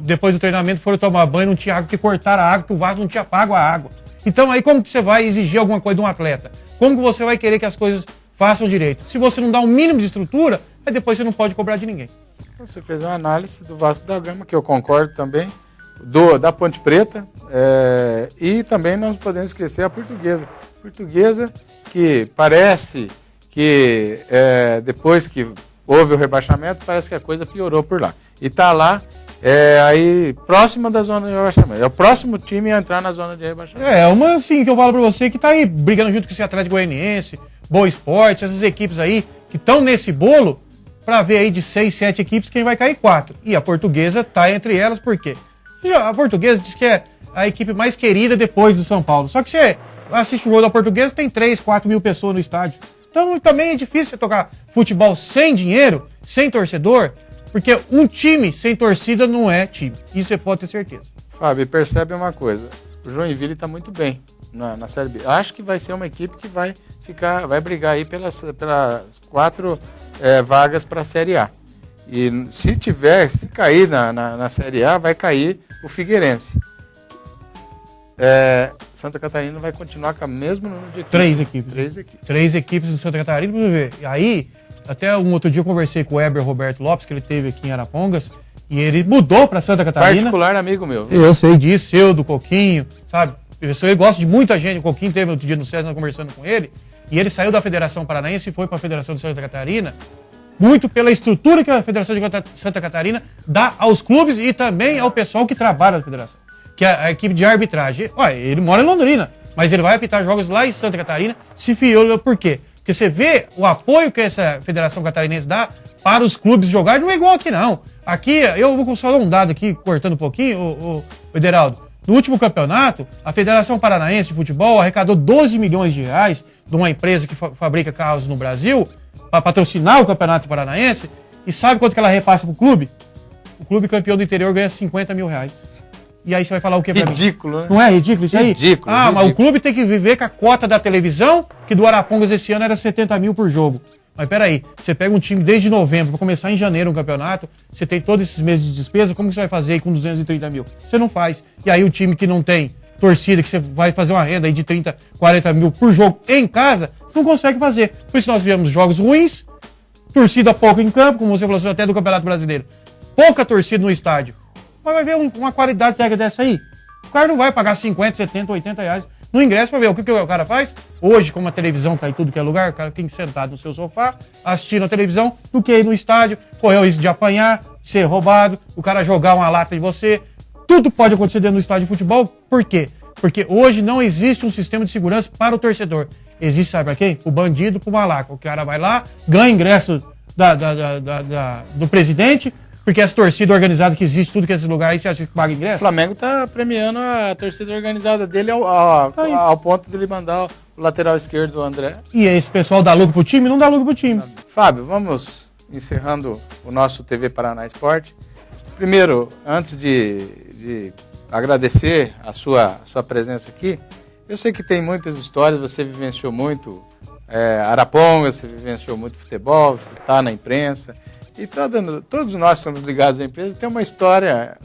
depois do treinamento, foram tomar banho, não tinha água, porque cortaram a água, que o Vasco não tinha pago a água. Então aí como que você vai exigir alguma coisa de um atleta? Como que você vai querer que as coisas façam direito? Se você não dá um mínimo de estrutura, aí depois você não pode cobrar de ninguém. Você fez uma análise do Vasco da Gama, que eu concordo também, da Ponte Preta, e também não podemos esquecer a Portuguesa. Portuguesa que parece que depois que houve o rebaixamento, parece que a coisa piorou por lá. E está lá, aí próxima da zona de rebaixamento. É o próximo time a entrar na zona de rebaixamento. Uma assim que eu falo para você que está aí brigando junto com esse Atlético Goianiense, Boa Esporte, essas equipes aí que estão nesse bolo, para ver aí de 6, 7 equipes quem vai cair 4. E a Portuguesa está entre elas, por quê? A Portuguesa diz que é a equipe mais querida depois do São Paulo. Só que você assiste o jogo da Portuguesa, tem 3, 4 mil pessoas no estádio. Então também é difícil você tocar futebol sem dinheiro, sem torcedor. Porque um time sem torcida não é time. Isso você pode ter certeza. Fábio, percebe uma coisa. O Joinville está muito bem na Série B. Acho que vai ser uma equipe que vai brigar aí pelas 4 vagas para a Série A. E se cair na Série A, vai cair o Figueirense. Santa Catarina vai continuar com a mesma número de equipes. 3 equipes do Santa Catarina, pra você ver. E aí, até um outro dia eu conversei com o Weber Roberto Lopes, que ele teve aqui em Arapongas, e ele mudou pra Santa Catarina. Particular amigo meu. Eu sei disso, do Coquinho, sabe? Ele gosta de muita gente. O Coquinho teve outro dia no César conversando com ele, e ele saiu da Federação Paranaense e foi pra Federação de Santa Catarina, muito pela estrutura que a Federação de Santa Catarina dá aos clubes e também ao pessoal que trabalha na Federação, que é a equipe de arbitragem. Olha, ele mora em Londrina, mas ele vai apitar jogos lá em Santa Catarina, se filiou. Por quê? Porque você vê o apoio que essa Federação Catarinense dá para os clubes jogarem, não é igual aqui não. Aqui, eu vou só dar um dado aqui, cortando um pouquinho, o Ederaldo. No último campeonato, a Federação Paranaense de Futebol arrecadou 12 milhões de reais de uma empresa que fabrica carros no Brasil para patrocinar o Campeonato Paranaense. E sabe quanto que ela repassa pro clube? O clube campeão do interior ganha 50 mil reais. E aí você vai falar o que pra mim? Ridículo, né? Não é ridículo isso aí? Ridículo. Mas o clube tem que viver com a cota da televisão, que do Arapongas esse ano era 70 mil por jogo. Mas peraí, você pega um time desde novembro, para começar em janeiro um campeonato, você tem todos esses meses de despesa, como que você vai fazer aí com 230 mil? Você não faz. E aí o time que não tem torcida, que você vai fazer uma renda aí de 30, 40 mil por jogo em casa, não consegue fazer. Por isso nós tivemos jogos ruins, torcida pouco em campo, como você falou até do Campeonato Brasileiro. Pouca torcida no estádio. Mas vai ver uma qualidade técnica dessa aí. O cara não vai pagar 50, 70, 80 reais no ingresso pra ver o que o cara faz. Hoje, como a televisão tá em tudo que é lugar, o cara tem que sentado no seu sofá, assistindo a televisão, do que ir no estádio, correr o risco de apanhar, ser roubado, o cara jogar uma lata em você. Tudo pode acontecer dentro do estádio de futebol. Por quê? Porque hoje não existe um sistema de segurança para o torcedor. Existe, sabe pra quem? O bandido, pro malaco. O cara vai lá, ganha ingresso do presidente, porque essa torcida organizada que existe, tudo que esses lugares aí, você acha que paga ingresso? O Flamengo tá premiando a torcida organizada dele ao ponto de ele mandar o lateral esquerdo, o André. E esse pessoal dá lucro pro time? Não dá lucro pro time. Fábio, vamos encerrando o nosso TV Paraná Esporte. Primeiro, antes de agradecer a sua presença aqui, eu sei que tem muitas histórias, você vivenciou muito Arapongas, você vivenciou muito futebol, você está na imprensa. E todos nós que somos ligados à empresa tem uma história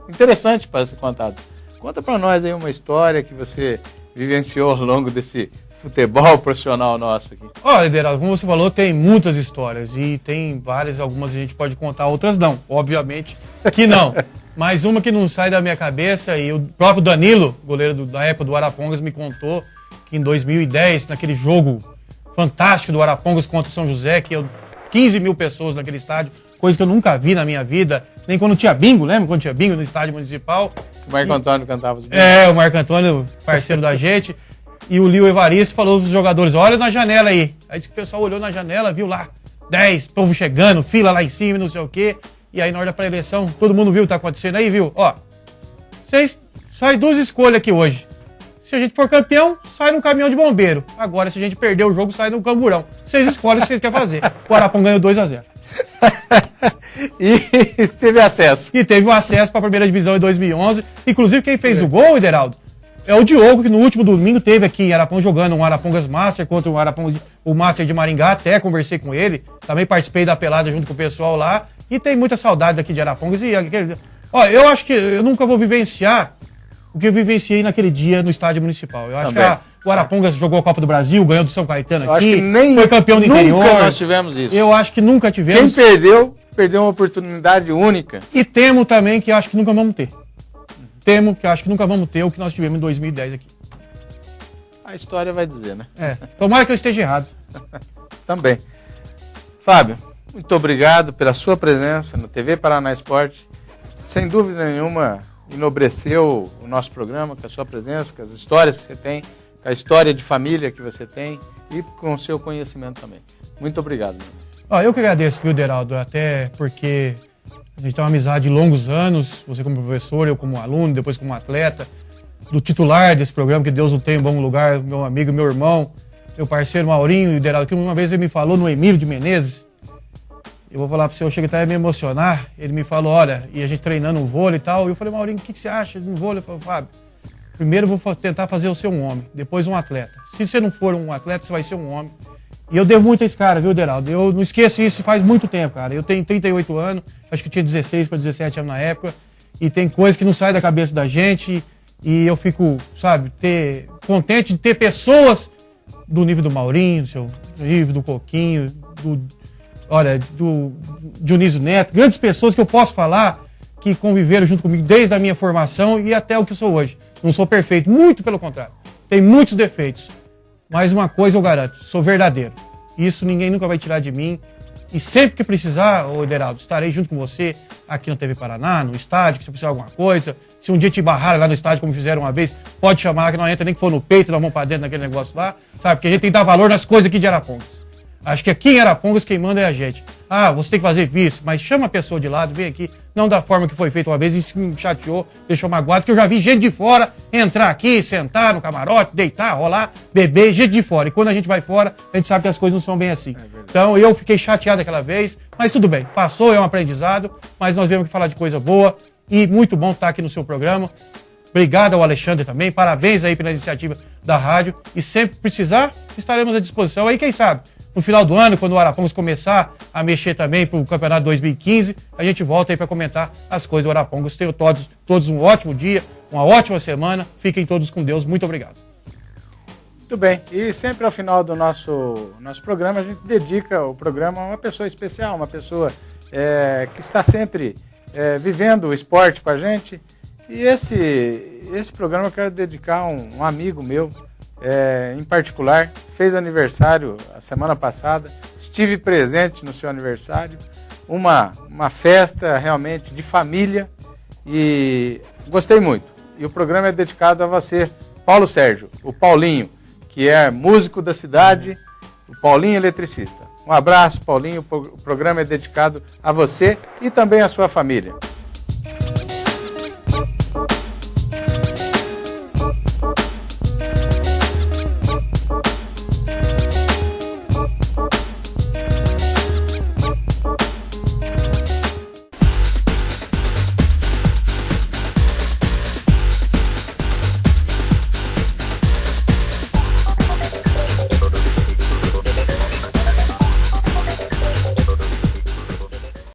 interessante para ser contada. Conta para nós aí uma história que você vivenciou ao longo desse futebol profissional nosso aqui. Olha, Ederaldo, como você falou, tem muitas histórias e tem várias, algumas a gente pode contar, outras não. Obviamente que não. Mas uma que não sai da minha cabeça, e o próprio Danilo, goleiro da época do Arapongas, me contou que em 2010, naquele jogo fantástico do Arapongas contra o São José, que 15 mil pessoas naquele estádio, coisa que eu nunca vi na minha vida, nem quando tinha bingo, lembra? Quando tinha bingo no estádio municipal. O Marco Antônio cantava os bingos. O Marco Antônio, parceiro da gente, e o Lio Evaristo falou pros jogadores, olha na janela aí. Aí disse que o pessoal olhou na janela, viu lá, 10, povo chegando, fila lá em cima, não sei o quê. E aí na hora da pré-eleição, todo mundo viu o que tá acontecendo aí, viu? Ó, vocês saem 2 escolhas aqui hoje. Se a gente for campeão, sai no caminhão de bombeiro. Agora, se a gente perder o jogo, sai no camburão. Vocês escolhem o que vocês querem fazer. O Arapongas ganhou 2-0. E teve acesso. E teve um acesso para a primeira divisão em 2011. Inclusive, quem fez o gol, Ederaldo, é o Diogo, que no último domingo teve aqui em Arapongas jogando um Arapongas Master contra o Master de Maringá. Até conversei com ele. Também participei da pelada junto com o pessoal lá. E tem muita saudade daqui de Arapongas. Olha, eu acho que eu nunca vou vivenciar o que eu vivenciei naquele dia no estádio municipal. Eu acho que o Arapongas jogou a Copa do Brasil, ganhou do São Caetano aqui, acho que nem foi campeão do interior. Nunca nós tivemos isso. Eu acho que nunca tivemos. Quem perdeu uma oportunidade única. E temo também que acho que nunca vamos ter. Temo que acho que nunca vamos ter o que nós tivemos em 2010 aqui. A história vai dizer, né? Tomara que eu esteja errado. Também. Fábio, muito obrigado pela sua presença no TV Paraná Esporte. Sem dúvida nenhuma, enobreceu o nosso programa com a sua presença, com as histórias que você tem, com a história de família que você tem e com o seu conhecimento também. Muito obrigado. Eu que agradeço, viu, Ederaldo, até porque a gente tem uma amizade de longos anos, você como professor, eu como aluno, depois como atleta, do titular desse programa, que Deus o tenha em bom lugar, meu amigo, meu irmão, meu parceiro Maurinho, Ederaldo, que uma vez ele me falou no Emílio de Menezes, Eu vou falar para você, eu cheguei até a me emocionar. Ele me falou, olha, e a gente treinando o vôlei e tal. E eu falei, Maurinho, o que você acha no vôlei? Ele falou, Fábio, primeiro eu vou tentar fazer você um homem, depois um atleta. Se você não for um atleta, você vai ser um homem. E eu devo muito a esse cara, viu, Deraldo? Eu não esqueço isso faz muito tempo, cara. Eu tenho 38 anos, acho que eu tinha 16 para 17 anos na época. E tem coisas que não saem da cabeça da gente. E eu fico, sabe, contente de ter pessoas do nível do Maurinho, do nível do Coquinho, do Dionísio Neto, grandes pessoas que eu posso falar que conviveram junto comigo desde a minha formação e até o que eu sou hoje. Não sou perfeito, muito pelo contrário. Tem muitos defeitos. Mas uma coisa eu garanto, sou verdadeiro. Isso ninguém nunca vai tirar de mim. E sempre que precisar, ô Ederaldo, estarei junto com você aqui na TV Paraná, no estádio, que você precisar de alguma coisa. Se um dia te barrar lá no estádio, como fizeram uma vez, pode chamar, que não entra nem que for no peito, nós vamos pra dentro daquele negócio lá. Sabe, porque a gente tem que dar valor nas coisas aqui de Arapongas. Acho que aqui em Arapongas quem manda é a gente. Ah, você tem que fazer isso, mas chama a pessoa de lado, vem aqui, não da forma que foi feito uma vez, isso me chateou, deixou magoado, que eu já vi gente de fora entrar aqui, sentar no camarote, deitar, rolar, beber, gente de fora. E quando a gente vai fora, a gente sabe que as coisas não são bem assim. Então eu fiquei chateado aquela vez, mas tudo bem, passou, é um aprendizado, mas nós viemos aqui falar de coisa boa e muito bom estar aqui no seu programa. Obrigado ao Alexandre também, parabéns aí pela iniciativa da rádio e sempre que precisar, estaremos à disposição. Aí quem sabe, no final do ano, quando o Arapongas começar a mexer também para o campeonato 2015, a gente volta aí para comentar as coisas do Arapongas. Tenham todos um ótimo dia, uma ótima semana. Fiquem todos com Deus. Muito obrigado. Muito bem. E sempre ao final do nosso programa, a gente dedica o programa a uma pessoa especial, uma pessoa que está sempre vivendo o esporte com a gente. E esse programa eu quero dedicar a um amigo meu, em particular, fez aniversário a semana passada, estive presente no seu aniversário, uma festa realmente de família e gostei muito. E o programa é dedicado a você, Paulo Sérgio, o Paulinho, que é músico da cidade, o Paulinho eletricista. Um abraço, Paulinho, o programa é dedicado a você e também à sua família.